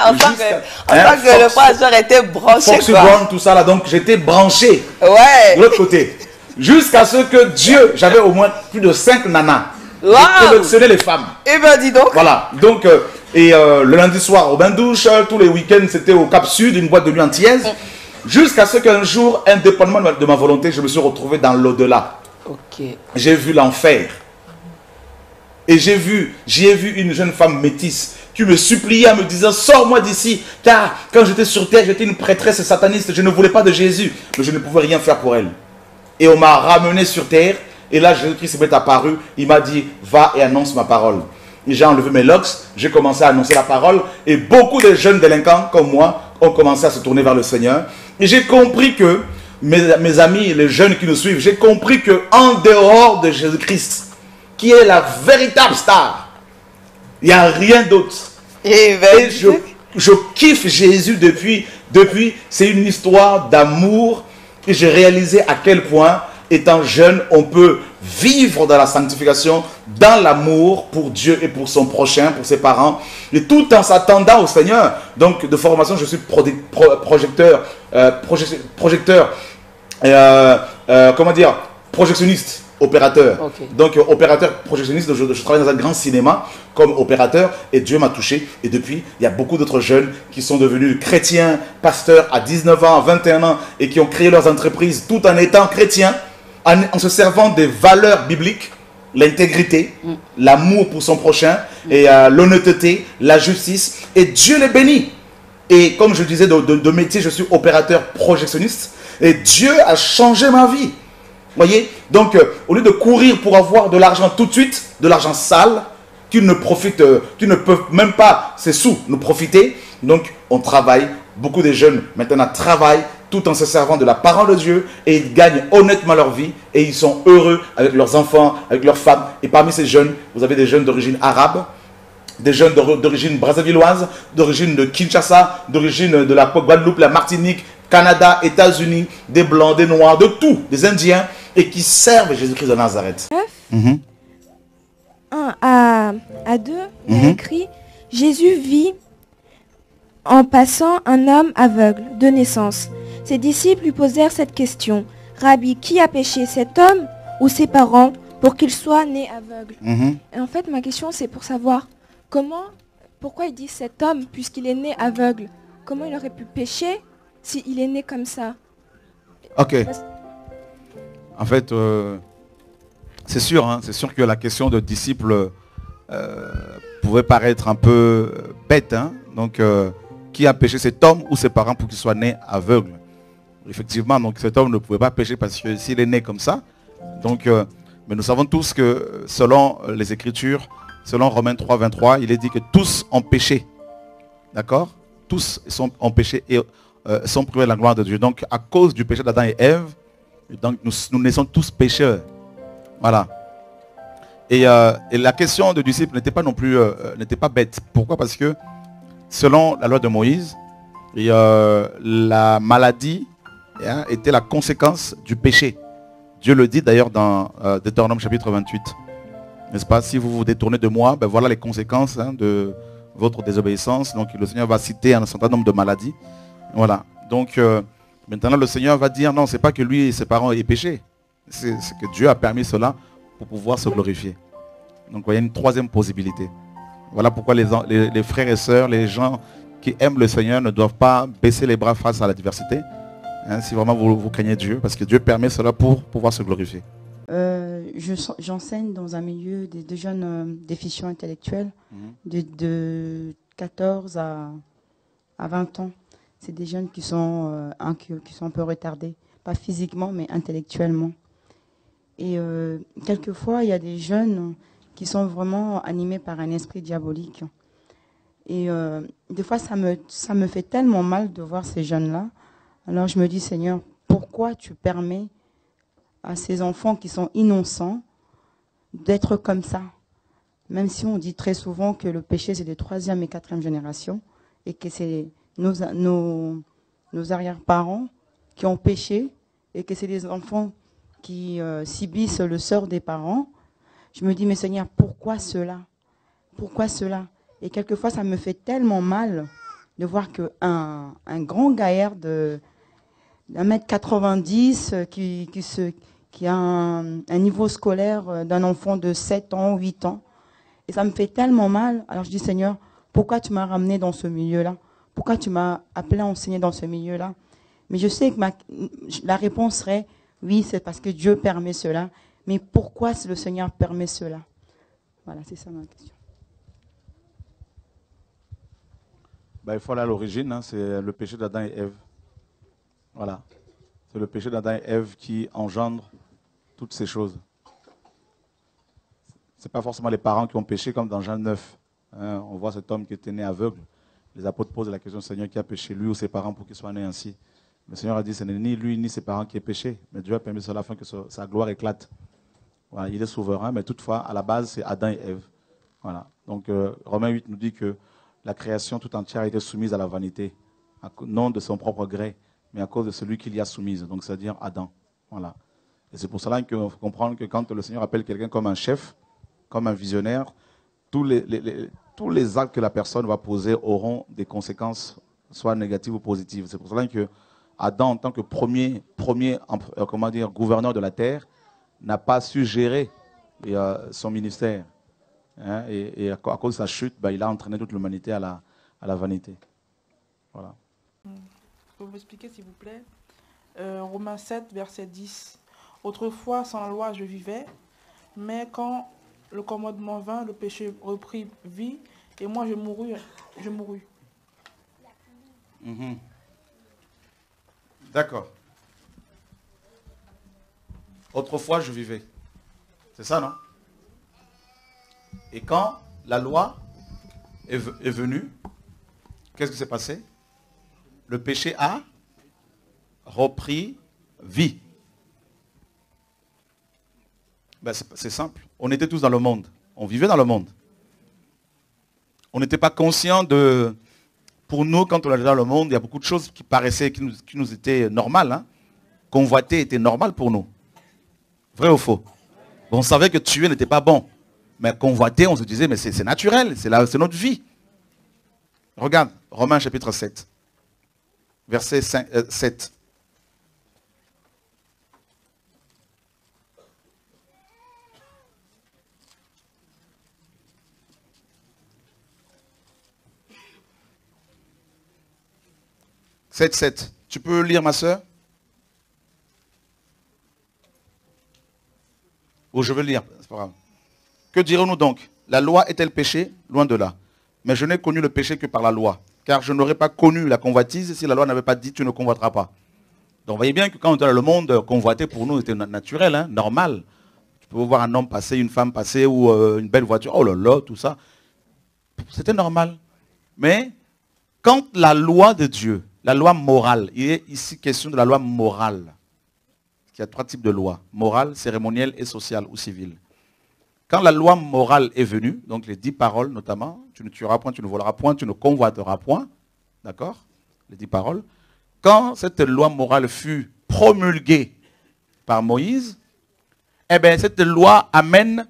En tant que le professeur était branché. Foxy Brown, tout ça là. Donc, j'étais branché Ouais. de l'autre côté. Jusqu'à ce que Dieu, j'avais au moins plus de 5 nanas. Wow. Je collectionnais les femmes. Eh ben dis donc. Voilà, donc, le lundi soir au bain douche, tous les week-ends c'était au Cap Sud, une boîte de nuit antillaise. Jusqu'à ce qu'un jour, indépendamment de ma volonté, je me suis retrouvé dans l'au-delà. Ok. J'ai vu l'enfer. Et j'y ai vu une jeune femme métisse qui me suppliait en me disant, sors-moi d'ici, car quand j'étais sur terre, j'étais une prêtresse sataniste, je ne voulais pas de Jésus, mais je ne pouvais rien faire pour elle. Et on m'a ramené sur terre. Et là, Jésus-Christ m'est apparu, il m'a dit, va et annonce ma parole. Et j'ai enlevé mes locks, j'ai commencé à annoncer la parole, et beaucoup de jeunes délinquants comme moi ont commencé à se tourner vers le Seigneur. Et j'ai compris que, mes amis, les jeunes qui nous suivent, j'ai compris que en dehors de Jésus-Christ, qui est la véritable star, il n'y a rien d'autre. Eh ben, Et je kiffe Jésus depuis c'est une histoire d'amour, et j'ai réalisé à quel point, étant jeune, on peut vivre dans la sanctification, dans l'amour pour Dieu et pour son prochain, pour ses parents, et tout en s'attendant au Seigneur. Donc, de formation, je suis projectionniste, opérateur. Okay. Donc, opérateur, projectionniste, je travaille dans un grand cinéma comme opérateur, et Dieu m'a touché. Et depuis, il y a beaucoup d'autres jeunes qui sont devenus chrétiens, pasteurs à 19 ans, à 21 ans, et qui ont créé leurs entreprises tout en étant chrétiens, en se servant des valeurs bibliques, l'intégrité, l'amour pour son prochain, et l'honnêteté, la justice, et Dieu les bénit. Et comme je disais, de métier, je suis opérateur projectionniste, et Dieu a changé ma vie. Voyez? Donc, au lieu de courir pour avoir de l'argent tout de suite, de l'argent sale, qui ne peuvent même pas, ces sous, nous profiter, donc on travaille, beaucoup de jeunes maintenant travaillent, tout en se servant de la parole de Dieu, et ils gagnent honnêtement leur vie, et ils sont heureux avec leurs enfants, avec leurs femmes. Et parmi ces jeunes, vous avez des jeunes d'origine arabe, des jeunes d'origine brassavilloise, d'origine de Kinshasa, d'origine de la Guadeloupe, la Martinique, Canada, États-Unis, des blancs, des noirs, de tout, des Indiens, et qui servent Jésus-Christ de Nazareth. 1 à 2, il y a écrit « Jésus vit en passant un homme aveugle de naissance. Ses disciples lui posèrent cette question. Rabbi, qui a péché, cet homme ou ses parents pour qu'il soit né aveugle ?» Et en fait, ma question, c'est pour savoir pourquoi il dit cet homme puisqu'il est né aveugle. Comment il aurait pu pécher s'il est né comme ça? Ok. En fait, c'est sûr que la question de disciples pouvait paraître un peu bête. Hein? Donc, qui a péché, cet homme ou ses parents pour qu'il soit né aveugle? Effectivement, donc cet homme ne pouvait pas pécher parce que s'il est né comme ça. Donc, mais nous savons tous que selon les Écritures, selon Romains 3, 23, il est dit que tous ont péché. D'accord? Tous ont péché et sont privés de la gloire de Dieu. Donc, à cause du péché d'Adam et Ève, donc nous naissons tous pécheurs. Voilà. Et la question de disciple n'était pas non plus n'était pas bête. Pourquoi? Parce que selon la loi de Moïse, la maladie était la conséquence du péché. Dieu le dit d'ailleurs dans Deutéronome chapitre 28. N'est-ce pas? Si vous vous détournez de moi, ben voilà les conséquences de votre désobéissance. Donc le Seigneur va citer un certain nombre de maladies. Voilà. Donc maintenant le Seigneur va dire non, c'est pas que lui et ses parents aient péché. C'est que Dieu a permis cela pour pouvoir se glorifier. Donc il y a une troisième possibilité. Voilà pourquoi les frères et sœurs, les gens qui aiment le Seigneur ne doivent pas baisser les bras face à l'adversité. Si vraiment vous craignez Dieu, parce que Dieu permet cela pour pouvoir se glorifier. J'enseigne dans un milieu de jeunes déficients intellectuels de 14 à 20 ans. C'est des jeunes qui sont un peu retardés, pas physiquement mais intellectuellement. Et quelquefois, il y a des jeunes qui sont vraiment animés par un esprit diabolique. Et des fois, ça me fait tellement mal de voir ces jeunes-là. Alors je me dis, Seigneur, pourquoi tu permets à ces enfants qui sont innocents d'être comme ça? Même si on dit très souvent que le péché, c'est de 3e et 4e génération, et que c'est nos arrière-parents qui ont péché, et que c'est les enfants qui subissent le sort des parents. Je me dis, mais Seigneur, pourquoi cela? Pourquoi cela? Et quelquefois, ça me fait tellement mal de voir qu'un grand gaillard de 1m90 qui a un niveau scolaire d'un enfant de 7 ans, 8 ans. Et ça me fait tellement mal. Alors je dis, Seigneur, pourquoi tu m'as ramené dans ce milieu-là? Pourquoi tu m'as appelé à enseigner dans ce milieu-là? Mais je sais que la réponse serait, oui, c'est parce que Dieu permet cela. Mais pourquoi le Seigneur permet cela? Voilà, c'est ça ma question. Il faut aller à l'origine, c'est le péché d'Adam et Ève. Voilà. C'est le péché d'Adam et Ève qui engendre toutes ces choses. Ce n'est pas forcément les parents qui ont péché comme dans Jean 9. On voit cet homme qui était né aveugle. Les apôtres posent la question au Seigneur qui a péché, lui ou ses parents, pour qu'il soit né ainsi. Le Seigneur a dit, ce n'est ni lui ni ses parents qui aient péché, mais Dieu a permis cela afin que sa gloire éclate. Voilà, il est souverain, mais toutefois, à la base, c'est Adam et Ève. Voilà. Donc, Romains 8 nous dit que la création tout entière a été soumise à la vanité, non de son propre gré, mais à cause de celui qui l'y a soumise, donc c'est-à-dire Adam. Voilà. Et c'est pour cela qu'il faut comprendre que quand le Seigneur appelle quelqu'un comme un chef, comme un visionnaire, tous les actes que la personne va poser auront des conséquences, soit négatives ou positives. C'est pour cela que Adam, en tant que premier gouverneur de la terre, n'a pas su gérer son ministère. Et à cause de sa chute, il a entraîné toute l'humanité à la vanité. Voilà. Vous m'expliquer, s'il vous plaît. Romains 7, verset 10. Autrefois, sans la loi, je vivais, mais quand le commandement vint, le péché reprit vie, et moi, je mourus. D'accord. Autrefois, je vivais. C'est ça, non? Et quand la loi est venue, qu'est-ce qui s'est passé? Le péché a repris vie. C'est simple. On était tous dans le monde. On vivait dans le monde. On n'était pas conscient de... Pour nous, quand on était dans le monde, il y a beaucoup de choses qui paraissaient, qui nous étaient normales. Convoiter était normal pour nous. Vrai ou faux? On savait que tuer n'était pas bon. Mais convoiter, on se disait, mais c'est naturel, c'est notre vie. Regarde, Romains chapitre 7, verset 7. « 7. Tu peux lire, ma soeur? Ou je veux lire, c'est pas grave. Que dirons-nous donc? La loi est-elle péché? Loin de là. Mais je n'ai connu le péché que par la loi. Car je n'aurais pas connu la convoitise si la loi n'avait pas dit tu ne convoiteras pas. Donc vous voyez bien que quand on était dans le monde, convoiter pour nous était naturel, normal. Tu peux voir un homme passer, une femme passer ou une belle voiture, oh là là, tout ça. C'était normal. Mais quand la loi de Dieu, la loi morale, il est ici question de la loi morale. Il y a 3 types de lois, morale, cérémonielle et sociale ou civile. Quand la loi morale est venue, donc les 10 paroles notamment, tu ne tueras point, tu ne voleras point, tu ne convoiteras point, d'accord? Les 10 paroles. Quand cette loi morale fut promulguée par Moïse, eh bien cette loi amène,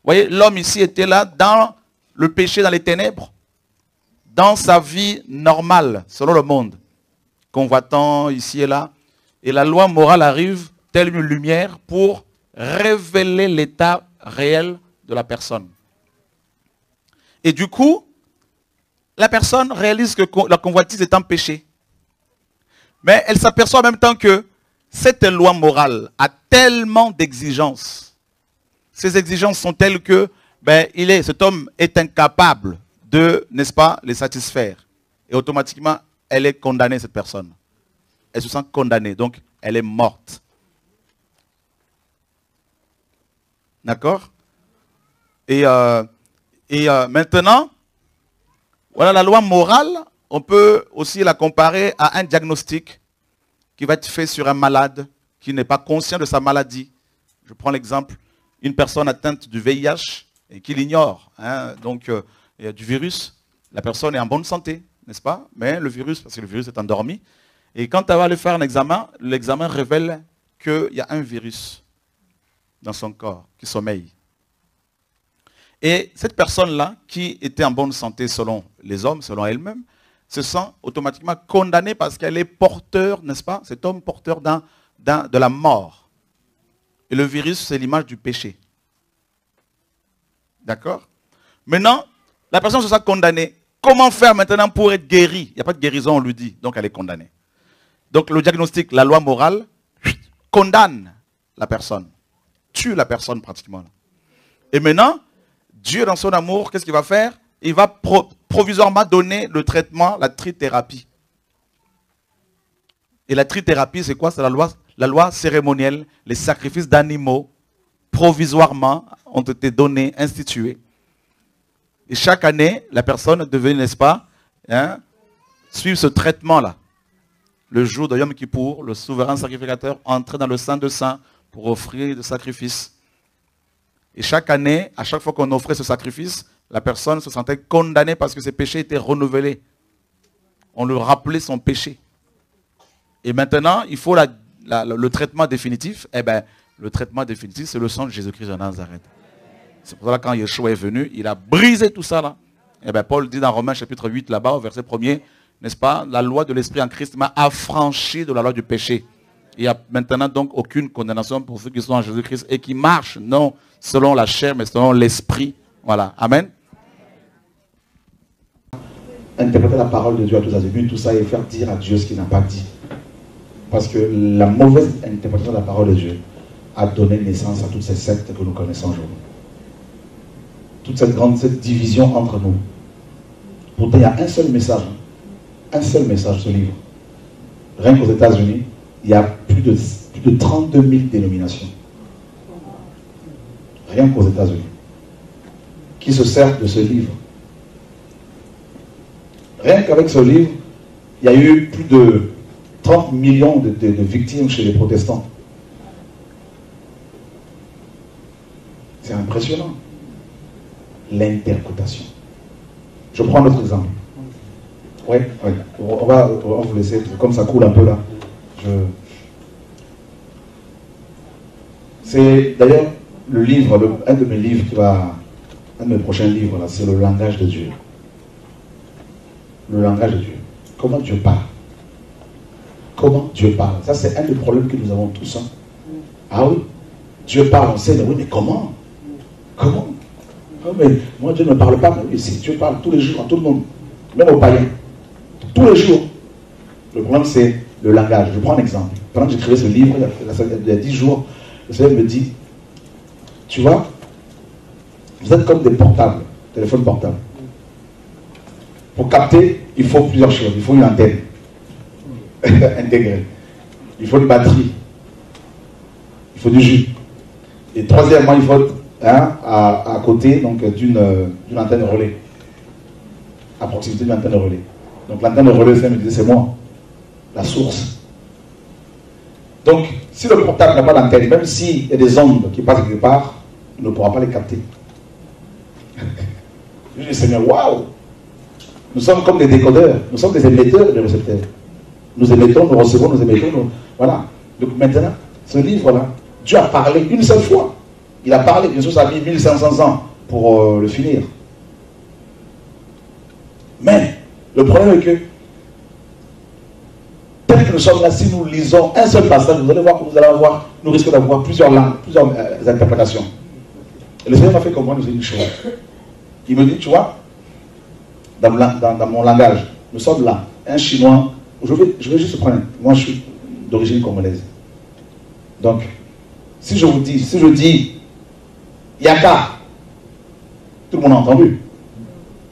voyez, l'homme ici était là dans le péché, dans les ténèbres, dans sa vie normale, selon le monde, convoitant ici et là. Et la loi morale arrive telle une lumière pour révéler l'état réel de la personne. Et du coup, la personne réalise que la convoitise est un péché. Mais elle s'aperçoit en même temps que cette loi morale a tellement d'exigences. Ces exigences sont telles que cet homme est incapable de, n'est-ce pas, les satisfaire. Et automatiquement, elle est condamnée, cette personne. Elle se sent condamnée, donc elle est morte. D'accord? Et maintenant, voilà la loi morale, on peut aussi la comparer à un diagnostic qui va être fait sur un malade qui n'est pas conscient de sa maladie. Je prends l'exemple, une personne atteinte du VIH et qui l'ignore. Hein, donc, il y a du virus, la personne est en bonne santé, n'est-ce pas? Mais le virus, parce que le virus est endormi. Et quand elle va aller faire un examen, l'examen révèle qu'il y a un virus dans son corps qui sommeille. Et cette personne-là, qui était en bonne santé selon les hommes, selon elle-même, se sent automatiquement condamnée parce qu'elle est porteur, n'est-ce pas? Cet homme porteur de la mort. Et le virus, c'est l'image du péché. D'accord? Maintenant, la personne se sent condamnée. Comment faire maintenant pour être guérie? Il n'y a pas de guérison, on lui dit. Donc elle est condamnée. Donc le diagnostic, la loi morale, condamne la personne. Tue la personne pratiquement. Et maintenant, Dieu dans son amour, qu'est-ce qu'il va faire? Il va provisoirement donner le traitement, la trithérapie. Et la trithérapie, c'est quoi? C'est la loi cérémonielle. Les sacrifices d'animaux, provisoirement, ont été donnés, institués. Et chaque année, la personne devait, n'est-ce pas, suivre ce traitement-là. Le jour de Yom Kippour, le souverain sacrificateur entrait dans le Saint de Saints pour offrir des sacrifices. Et chaque année, à chaque fois qu'on offrait ce sacrifice, la personne se sentait condamnée parce que ses péchés étaient renouvelés. On lui rappelait son péché. Et maintenant, il faut le traitement définitif. Eh bien, le traitement définitif, c'est le sang de Jésus-Christ de Nazareth. C'est pour ça que quand Yeshua est venu, il a brisé tout ça là. Eh bien, Paul dit dans Romains chapitre 8, là-bas, au verset 1er, n'est-ce pas, la loi de l'Esprit en Christ m'a affranchi de la loi du péché. Il n'y a maintenant donc aucune condamnation pour ceux qui sont en Jésus-Christ et qui marchent, non selon la chair, mais selon l'Esprit. Voilà. Amen. Interpréter la parole de Dieu à tous azimuts, tout ça, et faire dire à Dieu ce qu'il n'a pas dit. Parce que la mauvaise interprétation de la parole de Dieu a donné naissance à toutes ces sectes que nous connaissons aujourd'hui. Toute cette division entre nous. Pourtant, il y a un seul message. Un seul message, ce livre. Rien qu'aux États-Unis, il y a plus de 32 000 dénominations. Rien qu'aux États-Unis. Qui se servent de ce livre. Rien qu'avec ce livre, il y a eu plus de 30 millions de victimes chez les protestants. C'est impressionnant. L'interprétation. Je prends notre exemple. Oui. On va vous laisser, comme ça coule un peu là. C'est d'ailleurs le livre, un de mes livres un de mes prochains livres là, c'est le langage de Dieu. Le langage de Dieu. Comment Dieu parle. Comment Dieu parle. Ça, c'est un des problèmes que nous avons tous. Hein. Ah oui, Dieu parle, on sait, mais oui, mais comment? Comment? Ah, mais moi, Dieu ne parle pas, mais oui, si Dieu parle tous les jours à tout le monde, même aux païens. Tous les jours. Le problème, c'est le langage. Je prends un exemple. Pendant que j'écrivais ce livre, il y a 10 jours, le Seigneur me dit, tu vois, vous êtes comme des portables, téléphones portables. Pour capter, il faut plusieurs choses. Il faut une antenne intégrée. Il faut une batterie. Il faut du jus. Et troisièmement, il faut à côté d'une antenne relais. À proximité d'une antenne relais. Donc l'antenne relais, ça me disait, c'est moi. La source. Donc, si le portable n'a pas d'antenne, même s'il y a des ondes qui passent quelque part, on ne pourra pas les capter. Je dis, Seigneur, waouh! Nous sommes comme des décodeurs, nous sommes des émetteurs et des récepteurs. Nous émettons, nous recevons, nous émettons, voilà. Donc maintenant, ce livre-là, Dieu a parlé une seule fois. Il a parlé, bien sûr, ça a mis 1500 ans pour le finir. Mais, le problème est que, tel que nous sommes là, si nous lisons un seul passage, vous allez voir que vous allez avoir, nous risquons d'avoir plusieurs langues, plusieurs interprétations. Et le Seigneur m'a fait comprendre une chose. Il me dit, tu vois, dans mon langage, nous sommes là, un Chinois, je vais juste prendre, moi je suis d'origine congolaise. Donc, si je dis Yaka, tout le monde a entendu,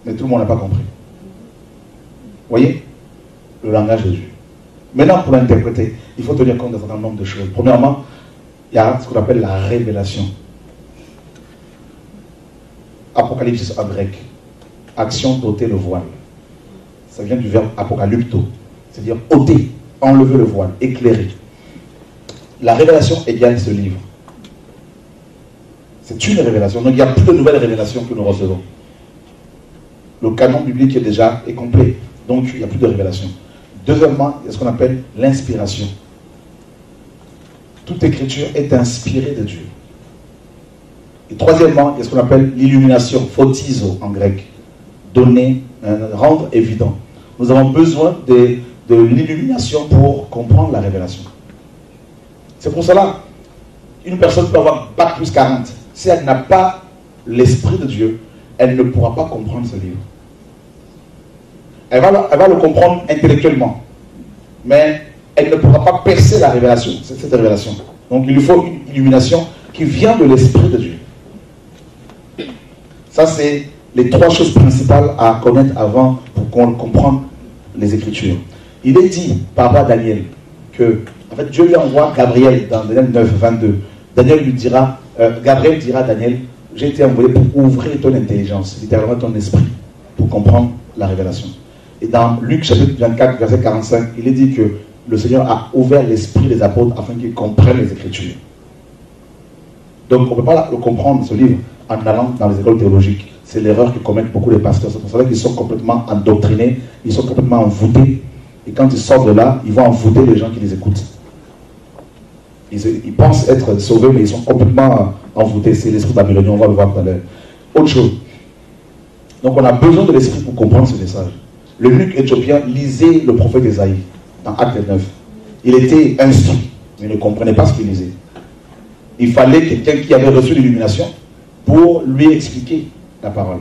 mais tout le monde n'a pas compris. Vous voyez, le langage de Dieu. Maintenant, pour l'interpréter, il faut tenir compte d'un certain nombre de choses. Premièrement, il y a ce qu'on appelle la révélation. Apocalypse en grec. Action d'ôter le voile. Ça vient du verbe apocalypto. C'est-à-dire ôter, enlever le voile, éclairer. La révélation égale ce livre. C'est une révélation. Donc il n'y a plus de nouvelles révélations que nous recevons. Le canon biblique est complet. Donc il n'y a plus de révélation. Deuxièmement, il y a ce qu'on appelle l'inspiration. Toute écriture est inspirée de Dieu. Et troisièmement, il y a ce qu'on appelle l'illumination, photizo en grec. Donner, rendre évident. Nous avons besoin de l'illumination pour comprendre la révélation. C'est pour cela, une personne peut avoir bac plus 40. Si elle n'a pas l'esprit de Dieu, elle ne pourra pas comprendre ce livre. Elle va le comprendre intellectuellement, mais elle ne pourra pas percer la révélation, cette révélation. Donc il lui faut une illumination qui vient de l'esprit de Dieu. Ça, c'est les trois choses principales à connaître avant pour qu'on comprenne les Écritures. Il est dit par rapport à Daniel que, en fait, Dieu lui envoie Gabriel dans Daniel 9, 22. Gabriel dira à Daniel, j'ai été envoyé pour ouvrir ton intelligence, littéralement ton esprit, pour comprendre la révélation. Et dans Luc chapitre 24, verset 45, il est dit que le Seigneur a ouvert l'esprit des apôtres afin qu'ils comprennent les Écritures. Donc on ne peut pas le comprendre, ce livre, en allant dans les écoles théologiques. C'est l'erreur que commettent beaucoup les pasteurs. C'est pour cela qu'ils sont complètement endoctrinés, ils sont complètement envoûtés. Et quand ils sortent de là, ils vont envoûter les gens qui les écoutent. Ils pensent être sauvés, mais ils sont complètement envoûtés. C'est l'esprit babylonien, on va le voir tout à l'heure. Autre chose. Donc on a besoin de l'esprit pour comprendre ce message. Le Luc éthiopien lisait le prophète Ésaïe dans Acte 9. Il était instruit, mais il ne comprenait pas ce qu'il lisait. Il fallait quelqu'un qui avait reçu l'illumination pour lui expliquer la parole.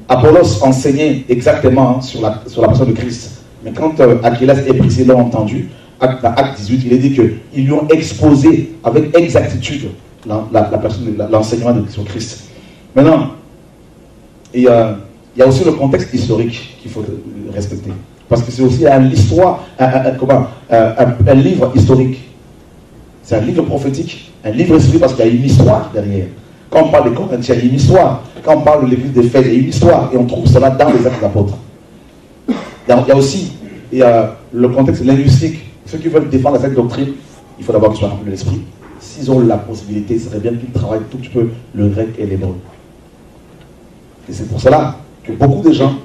Apollos enseignait exactement sur la personne de Christ. Mais quand Aquilas et Priscille l'ont entendu, dans Acte 18, il est dit qu'ils lui ont exposé avec exactitude l'enseignement sur Christ. Maintenant, il y a aussi le contexte historique qu'il faut respecter. Parce que c'est aussi un livre historique. C'est un livre prophétique, un livre historique parce qu'il y a une histoire derrière. Quand on parle des Corinthiens, il y a une histoire. Quand on parle de l'église d'Éphèse, il y a une histoire. Et on trouve cela dans les Actes des Apôtres. Il y a aussi le contexte linguistique. Ceux qui veulent défendre cette doctrine, il faut d'abord qu'ils soient remplis de l'esprit. S'ils ont la possibilité, il serait bien qu'ils travaillent tout petit peu le grec et l'hébreu. Et c'est pour cela que beaucoup de gens,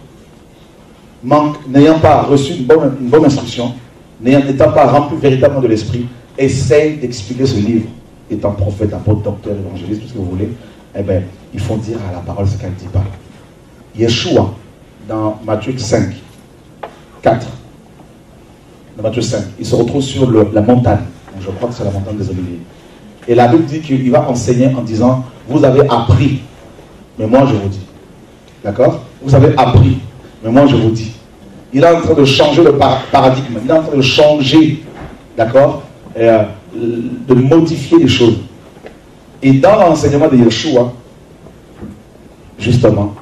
n'ayant pas reçu une bonne instruction, n'étant pas remplis véritablement de l'esprit, essayent d'expliquer ce livre, étant prophète, apôtre, docteur, évangéliste, tout ce que vous voulez, eh bien, il faut dire à la parole ce qu'elle ne dit pas. Yeshua, dans Matthieu 5, 4, dans Matthieu 5, il se retrouve sur la montagne. Je crois que c'est la montagne des Oliviers. Et la Bible dit qu'il va enseigner en disant, vous avez appris, mais moi je vous dis. D'accord? Vous avez appris, mais moi je vous dis. Il est en train de changer le paradigme, il est en train de changer, d'accord, de modifier les choses. Et dans l'enseignement de Yeshua, justement,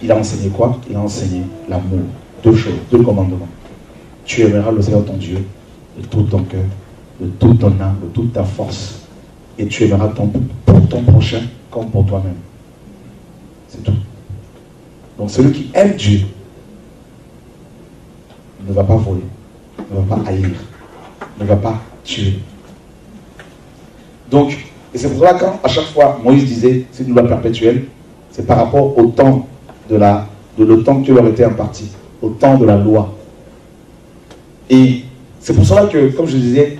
il a enseigné quoi? Il a enseigné l'amour. Deux choses, deux commandements. Tu aimeras le Seigneur ton Dieu de tout ton cœur, de toute ton âme, de toute ta force. Et tu aimeras pour ton prochain comme pour toi-même. C'est tout. Donc celui qui aime Dieu ne va pas voler, ne va pas haïr, ne va pas tuer. Donc, et c'est pour cela qu'à chaque fois, Moïse disait, c'est une loi perpétuelle, c'est par rapport au temps le temps qui leur était imparti, au temps de la loi. Et c'est pour cela que, comme je disais,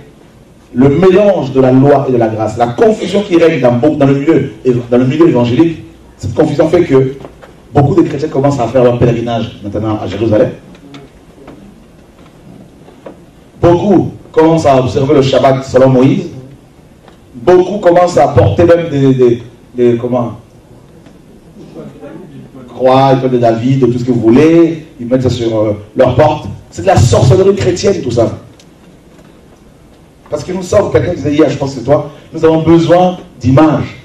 le mélange de la loi et de la grâce, la confusion qui règne dans le milieu évangélique, cette confusion fait que beaucoup de chrétiens commencent à faire leur pèlerinage maintenant à Jérusalem. Beaucoup commencent à observer le Shabbat selon Moïse. Beaucoup commencent à porter même des croix, étoile de David, de tout ce que vous voulez. Ils mettent ça sur leur porte. C'est de la sorcellerie chrétienne tout ça. Parce que nous sommes, quelqu'un disait hier, je pense que c'est toi, nous avons besoin d'images,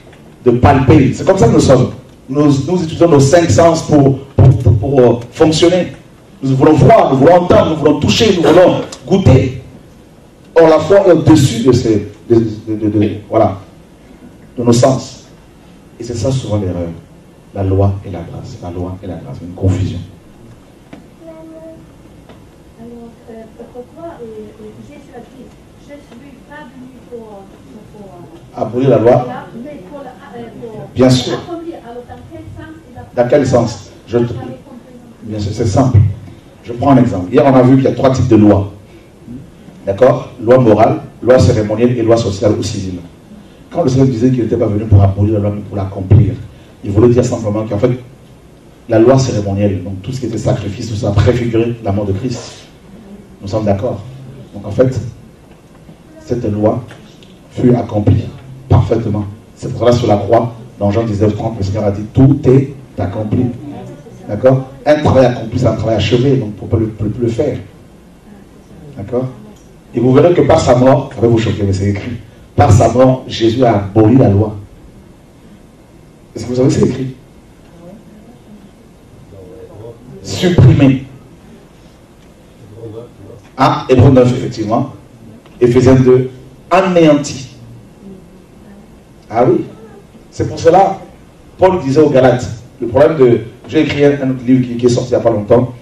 de palper. C'est comme ça que nous sommes. Nous utilisons nos 5 sens pour fonctionner. Nous voulons voir, nous voulons entendre, nous voulons toucher, nous voulons goûter. Or, la foi est au-dessus de nos sens. Et c'est ça souvent l'erreur. La loi et la grâce. La loi et la grâce. Une confusion. Alors, pourquoi Jésus a dit, je ne suis pas venu pour abolir la loi. Mais pour bien sûr. accomplir. Alors, dans quel sens Bien sûr, c'est simple. Je prends un exemple. Hier, on a vu qu'il y a 3 types de lois. D'accord? Loi morale, loi cérémonielle et loi sociale ou civile. Quand le Seigneur disait qu'il n'était pas venu pour abolir la loi, mais pour l'accomplir, il voulait dire simplement qu'en fait, la loi cérémonielle, donc tout ce qui était sacrifice, tout ça préfigurait la mort de Christ. Nous sommes d'accord. Donc en fait, cette loi fut accomplie parfaitement. C'est pour cela sur la croix, dans Jean 19:30, le Seigneur a dit, tout est accompli. D'accord? Un travail accompli, c'est un travail achevé, donc on ne peut plus le faire. D'accord? Et vous verrez que par sa mort, ça va vous choquer, mais c'est écrit, par sa mort, Jésus a aboli la loi. Est-ce que vous savez, c'est écrit? Supprimé. Ah, Hébreux 9, effectivement. Éphésiens 2, anéanti. Ah oui. C'est pour cela, Paul disait aux Galates, le problème de... J'ai écrit un autre livre qui est sorti il n'y a pas longtemps.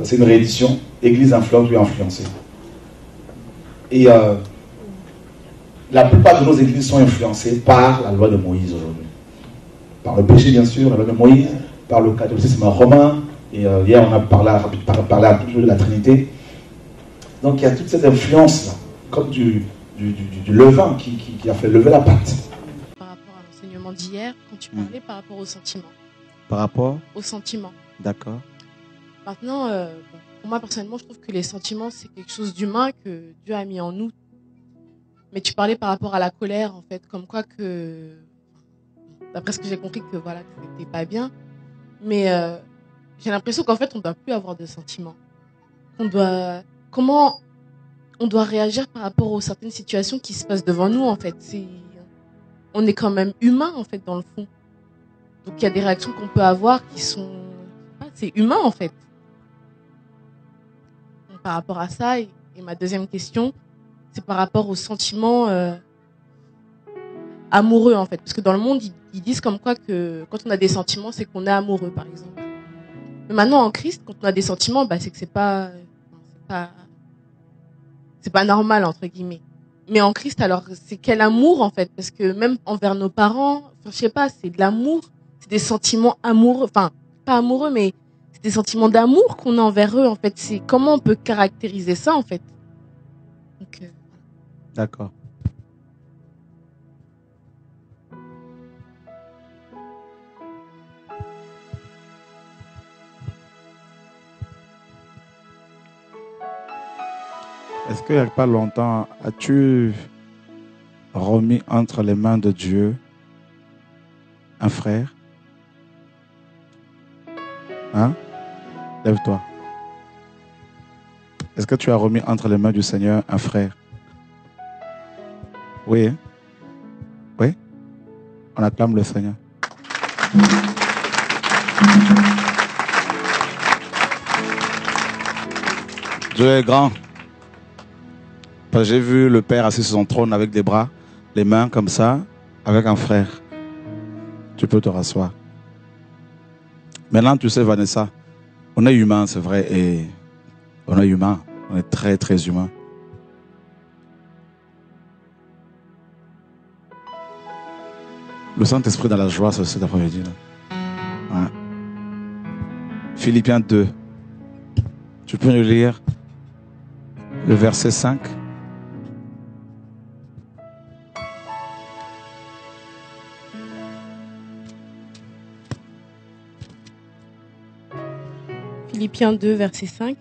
C'est une réédition, Église influente ou influencée. Et la plupart de nos églises sont influencées par la loi de Moïse aujourd'hui. Par le péché, bien sûr, la loi de Moïse, par le catholicisme romain. Et hier, on a parlé un peu de la Trinité. Donc, il y a toute cette influence-là, comme du levain qui a fait lever la pâte. Par rapport à l'enseignement d'hier, quand tu parlais par rapport aux sentiments. Par rapport Aux sentiments. D'accord. Maintenant, pour moi, personnellement, je trouve que les sentiments, c'est quelque chose d'humain que Dieu a mis en nous. Mais tu parlais par rapport à la colère, en fait, comme quoi que... D'après ce que j'ai compris, que voilà, que c'était pas bien. Mais j'ai l'impression qu'en fait, on ne doit plus avoir de sentiments. Comment on doit réagir par rapport aux certaines situations qui se passent devant nous, en fait. On est quand même humain, en fait, dans le fond. Donc, il y a des réactions qu'on peut avoir qui sont... C'est humain, en fait. Donc, par rapport à ça, et ma deuxième question, c'est par rapport aux sentiments amoureux, en fait. Parce que dans le monde, ils disent comme quoi que quand on a des sentiments, c'est qu'on est amoureux, par exemple. Mais maintenant, en Christ, quand on a des sentiments, c'est que c'est pas normal, entre guillemets. Mais en Christ, alors, c'est quel amour, en fait? Parce que même envers nos parents, je sais pas, c'est de l'amour. C'est des sentiments amoureux, enfin, pas amoureux, mais c'est des sentiments d'amour qu'on a envers eux, en fait. C'est comment on peut caractériser ça, en fait. Donc, D'accord. Est-ce qu'il n'y a pas longtemps, as-tu remis entre les mains de Dieu un frère? Hein? Lève-toi. Est-ce que tu as remis entre les mains du Seigneur un frère? Oui. Hein? Oui? On acclame le Seigneur. Dieu est grand. Parce que j'ai vu le Père assis sur son trône avec des bras, les mains comme ça, avec un frère. Tu peux te rasseoir. Maintenant, tu sais, Vanessa, on est humain, c'est vrai, et on est humain. On est très, très humain. Le Saint-Esprit dans la joie, c'est cet après-midi. Ouais. Philippiens 2. Tu peux nous lire le verset 5. Philippiens 2, verset 5.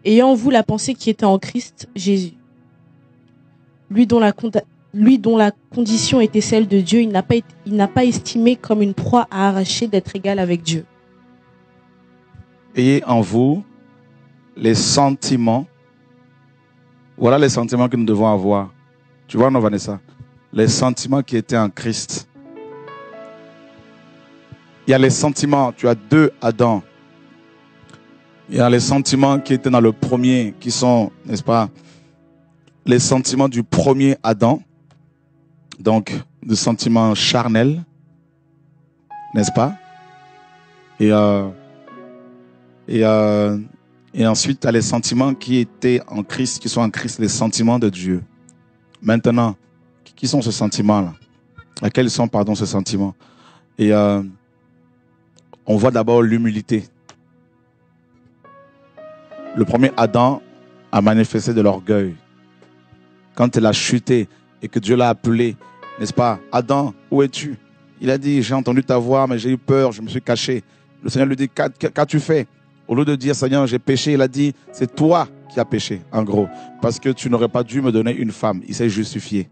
Ayant en vous la pensée qui était en Christ Jésus. Lui dont la condition était celle de Dieu, il n'a pas estimé comme une proie à arracher d'être égal avec Dieu. Ayez en vous les sentiments. Voilà les sentiments que nous devons avoir. Tu vois, non, Vanessa? Les sentiments qui étaient en Christ. Il y a les sentiments, tu as deux Adam. Il y a les sentiments qui étaient dans le premier, qui sont, n'est-ce pas, les sentiments du premier Adam. Donc, des sentiments charnels, n'est-ce pas? Et ensuite, tu as les sentiments qui étaient en Christ, qui sont en Christ, les sentiments de Dieu. Maintenant, qui sont ces sentiments-là? Quels sont, pardon, ces sentiments? Et on voit d'abord l'humilité. Le premier Adam a manifesté de l'orgueil. Quand il a chuté et que Dieu l'a appelé, n'est-ce pas? Adam, où es-tu? Il a dit, j'ai entendu ta voix, mais j'ai eu peur, je me suis caché. Le Seigneur lui dit, qu'as-tu fait? Au lieu de dire, Seigneur, j'ai péché, il a dit, c'est toi qui as péché, en gros. Parce que tu n'aurais pas dû me donner une femme. Il s'est justifié.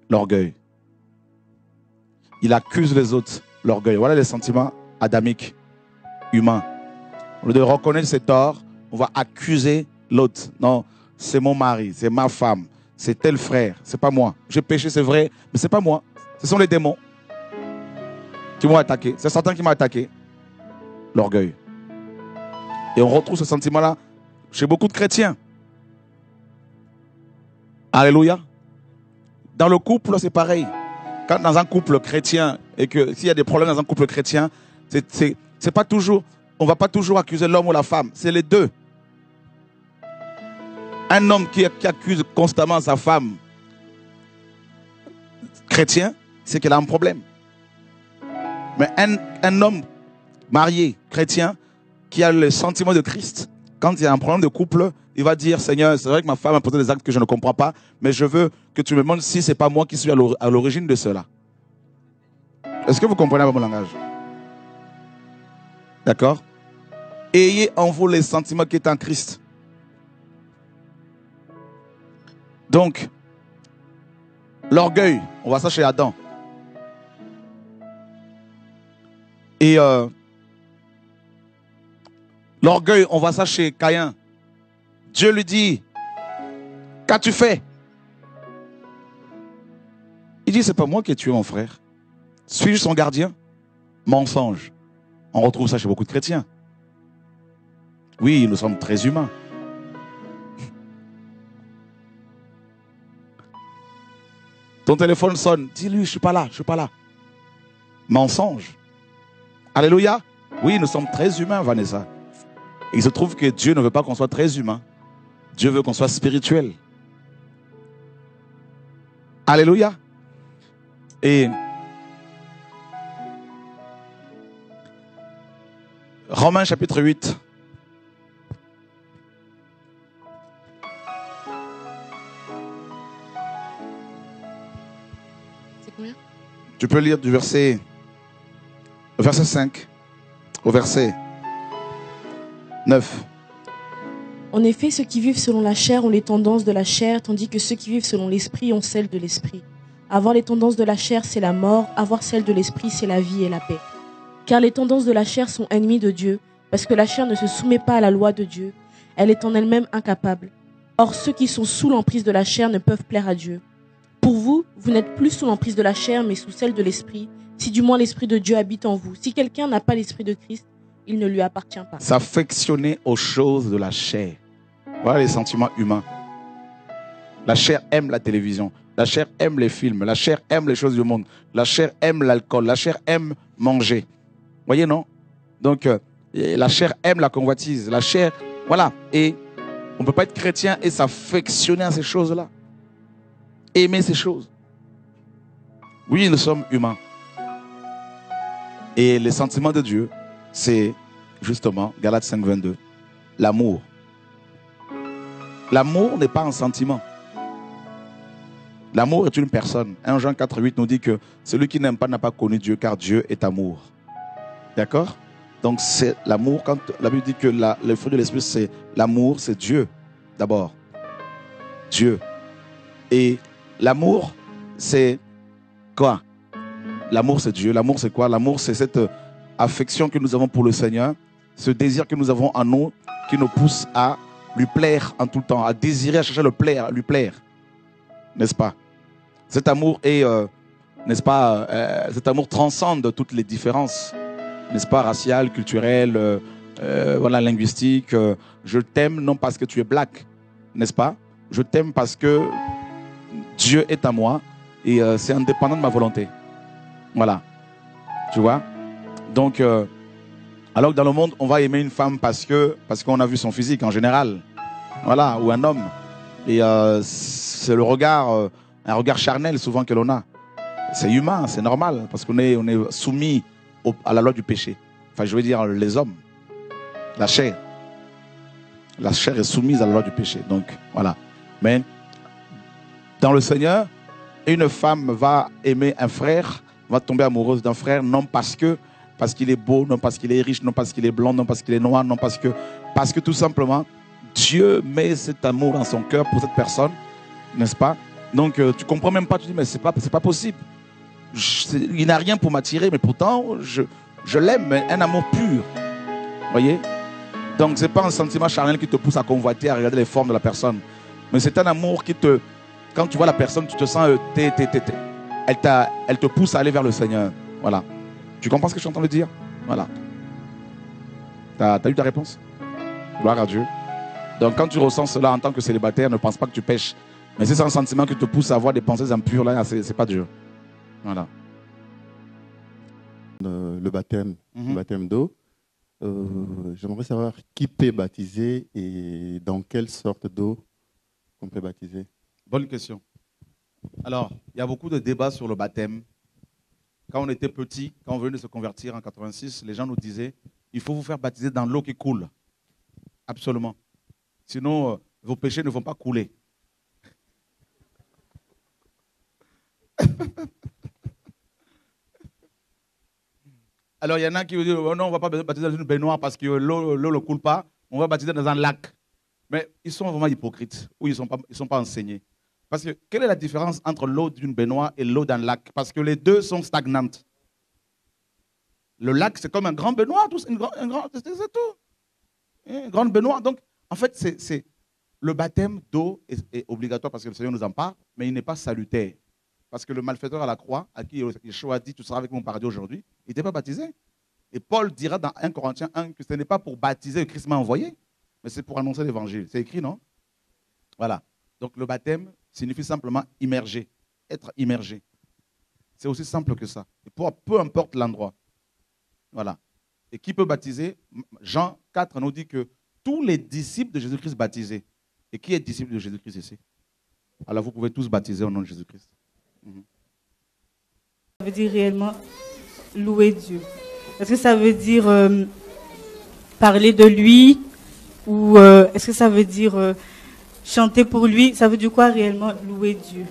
L'orgueil. Il accuse les autres. L'orgueil. Voilà les sentiments adamiques, humains. Au lieu de reconnaître ses torts, on va accuser l'autre. Non, c'est mon mari, c'est ma femme, c'est tel frère, c'est pas moi. J'ai péché, c'est vrai, mais c'est pas moi. Ce sont les démons qui m'ont attaqué. C'est Satan qui m'a attaqué. L'orgueil. Et on retrouve ce sentiment-là chez beaucoup de chrétiens. Alléluia. Dans le couple, c'est pareil. Quand dans un couple chrétien, et que s'il y a des problèmes dans un couple chrétien, c'est pas toujours, on va pas toujours accuser l'homme ou la femme, c'est les deux. Un homme qui accuse constamment sa femme chrétien, c'est qu'il a un problème. Mais un homme marié, chrétien, qui a le sentiment de Christ, quand il y a un problème de couple, il va dire, Seigneur, c'est vrai que ma femme a posé des actes que je ne comprends pas, mais je veux que tu me montres si ce n'est pas moi qui suis à l'origine de cela. Est-ce que vous comprenez mon langage? D'accord? Ayez en vous les sentiments qui sont en Christ. Donc, l'orgueil, on voit ça chez Adam. Et l'orgueil, on voit ça chez Caïn. Dieu lui dit, qu'as-tu fait? Il dit, c'est pas moi qui ai tué mon frère. Suis-je son gardien? Mensonge. On retrouve ça chez beaucoup de chrétiens. Oui, nous sommes très humains. Ton téléphone sonne, dis-lui, je suis pas là, je suis pas là. Mensonge. Alléluia. Oui, nous sommes très humains, Vanessa. Et il se trouve que Dieu ne veut pas qu'on soit très humain. Dieu veut qu'on soit spirituel. Alléluia. Et Romains chapitre 8. C'est combien? Tu peux lire du verset 5 au verset 9. En effet, ceux qui vivent selon la chair ont les tendances de la chair, tandis que ceux qui vivent selon l'esprit ont celles de l'esprit. Avoir les tendances de la chair, c'est la mort. Avoir celles de l'esprit, c'est la vie et la paix. Car les tendances de la chair sont ennemies de Dieu, parce que la chair ne se soumet pas à la loi de Dieu. Elle est en elle-même incapable. Or, ceux qui sont sous l'emprise de la chair ne peuvent plaire à Dieu. Pour vous, vous n'êtes plus sous l'emprise de la chair, mais sous celle de l'esprit, si du moins l'esprit de Dieu habite en vous. Si quelqu'un n'a pas l'esprit de Christ, il ne lui appartient pas. S'affectionner aux choses de la chair. Voilà les sentiments humains. La chair aime la télévision. La chair aime les films. La chair aime les choses du monde. La chair aime l'alcool. La chair aime manger. Voyez, non? Donc, la chair aime la convoitise. La chair, voilà. Et on ne peut pas être chrétien et s'affectionner à ces choses-là. Aimer ces choses. Oui, nous sommes humains. Et les sentiments de Dieu, c'est justement, Galates 5, 22, l'amour. L'amour n'est pas un sentiment. L'amour est une personne. 1 Jean 4, 8 nous dit que celui qui n'aime pas n'a pas connu Dieu, car Dieu est amour. D'accord? Donc c'est l'amour. Quand la Bible dit que le fruit de l'esprit, c'est l'amour, c'est Dieu d'abord. Dieu. Et l'amour, c'est quoi? L'amour, c'est Dieu. L'amour, c'est quoi? L'amour, c'est cette affection que nous avons pour le Seigneur, ce désir que nous avons en nous, qui nous pousse à lui plaire en tout le temps, à désirer, à chercher le plaire, à lui plaire. N'est-ce pas? Cet amour est, n'est-ce pas, cet amour transcende toutes les différences, n'est-ce pas, raciales, culturelles, voilà, linguistiques. Je t'aime non parce que tu es black, n'est-ce pas? Je t'aime parce que Dieu est à moi et c'est indépendant de ma volonté. Voilà. Tu vois? Donc, alors que dans le monde, on va aimer une femme parce qu'on a vu son physique en général. Voilà, ou un homme. Et c'est le regard, un regard charnel souvent que l'on a. C'est humain, c'est normal, parce qu'on est soumis à la loi du péché. Enfin, je veux dire, les hommes. La chair. La chair est soumise à la loi du péché. Donc, voilà. Mais, dans le Seigneur, une femme va aimer un frère, va tomber amoureuse d'un frère, non parce qu'il est beau, non parce qu'il est riche, non parce qu'il est blanc, non parce qu'il est noir, non parce que tout simplement, Dieu met cet amour dans son cœur pour cette personne, n'est-ce pas? Donc, tu comprends même pas, tu dis, mais c'est pas possible. Il n'a rien pour m'attirer, mais pourtant, je l'aime, mais un amour pur. Voyez? Donc, ce n'est pas un sentiment charnel qui te pousse à convoiter, à regarder les formes de la personne. Mais c'est un amour qui te... Quand tu vois la personne, tu te sens... Elle te pousse à aller vers le Seigneur. Voilà. Tu comprends ce que je suis en train de dire? Voilà. T'as eu ta réponse? Gloire à Dieu. Donc, quand tu ressens cela en tant que célibataire, ne pense pas que tu pêches. Mais c'est un sentiment qui te pousse à avoir des pensées impures, là, c'est pas Dieu. Voilà. Le baptême d'eau. J'aimerais savoir qui peut baptiser et dans quelle sorte d'eau on peut baptiser. Bonne question. Alors, il y a beaucoup de débats sur le baptême. Quand on était petit, quand on venait de se convertir en 86, les gens nous disaient, il faut vous faire baptiser dans l'eau qui coule. Absolument. Sinon, vos péchés ne vont pas couler. Alors, il y en a qui disent, oh non, on ne va pas baptiser dans une baignoire parce que l'eau ne coule pas. On va baptiser dans un lac. Mais ils sont vraiment hypocrites ou ils ne sont pas enseignés. Parce que quelle est la différence entre l'eau d'une baignoire et l'eau d'un lac? Parce que les deux sont stagnantes. Le lac, c'est comme un grand baignoire, c'est tout. Une grande baignoire. Donc, en fait, le baptême d'eau est obligatoire parce que le Seigneur nous en parle, mais il n'est pas salutaire. Parce que le malfaiteur à la croix, à qui Yeshua a dit, tu seras avec mon paradis aujourd'hui, il n'était pas baptisé. Et Paul dira dans 1 Corinthiens 1 que ce n'est pas pour baptiser que Christ m'a envoyé, mais c'est pour annoncer l'évangile. C'est écrit, non? Voilà. Donc le baptême signifie simplement immerger, être immergé. C'est aussi simple que ça. Et peu importe l'endroit. Voilà. Et qui peut baptiser? Jean 4 nous dit que tous les disciples de Jésus-Christ baptisés. Et qui est disciple de Jésus-Christ ici? Alors vous pouvez tous baptiser au nom de Jésus-Christ. Ça veut dire réellement louer Dieu. Est-ce que ça veut dire parler de lui? Ou est-ce que ça veut dire chanter pour lui? Ça veut dire quoi réellement louer Dieu?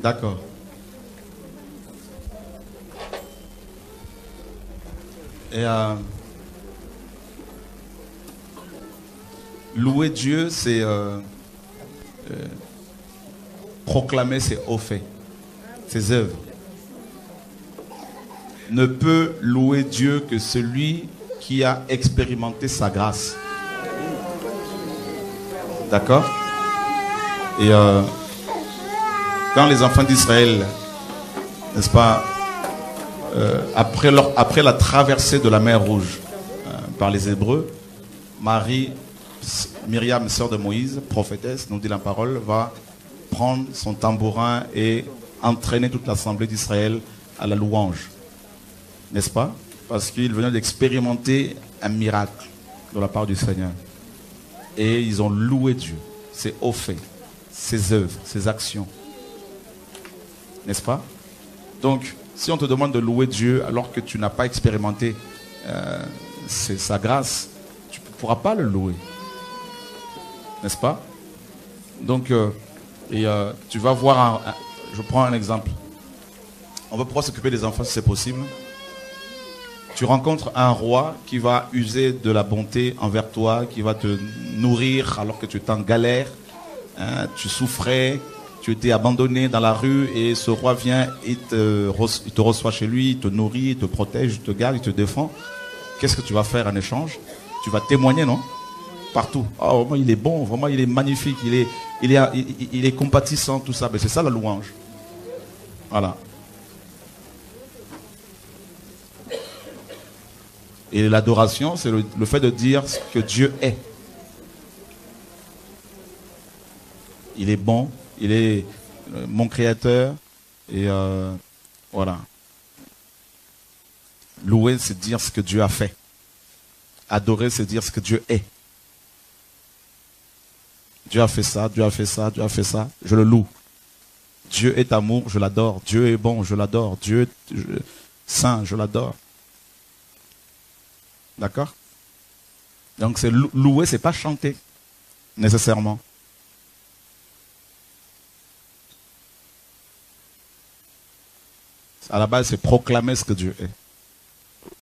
D'accord. Et louer Dieu, c'est proclamer ses hauts faits, ses œuvres. Ne peut louer Dieu que celui qui a expérimenté sa grâce. D'accord? Et quand les enfants d'Israël, n'est-ce pas, après la traversée de la mer Rouge par les Hébreux, Myriam, sœur de Moïse, prophétesse, nous dit la parole, va prendre son tambourin et entraîner toute l'assemblée d'Israël à la louange. N'est-ce pas? Parce qu'ils venaient d'expérimenter un miracle de la part du Seigneur. Et ils ont loué Dieu, ses hauts faits, ses œuvres, ses actions. N'est-ce pas? Donc, si on te demande de louer Dieu alors que tu n'as pas expérimenté sa grâce, tu ne pourras pas le louer. N'est-ce pas? Donc, tu vas voir, je prends un exemple. On va pouvoir s'occuper des enfants si c'est possible. Tu rencontres un roi qui va user de la bonté envers toi, qui va te nourrir alors que tu es en galère, hein, tu souffrais, tu étais abandonné dans la rue et ce roi vient, il te reçoit chez lui, il te nourrit, il te protège, il te garde, il te défend. Qu'est-ce que tu vas faire en échange? Tu vas témoigner, non? Partout. Oh, vraiment, il est bon, vraiment, il est magnifique, il est compatissant, tout ça. Mais c'est ça la louange. Voilà. Et l'adoration, c'est le fait de dire ce que Dieu est. Il est bon, il est mon créateur. Et voilà. Louer, c'est dire ce que Dieu a fait. Adorer, c'est dire ce que Dieu est. Dieu a fait ça, Dieu a fait ça, Dieu a fait ça. Je le loue. Dieu est amour, je l'adore. Dieu est bon, je l'adore. Dieu est saint, je l'adore. D'accord? Donc c'est louer, c'est pas chanter, nécessairement. À la base, c'est proclamer ce que Dieu est.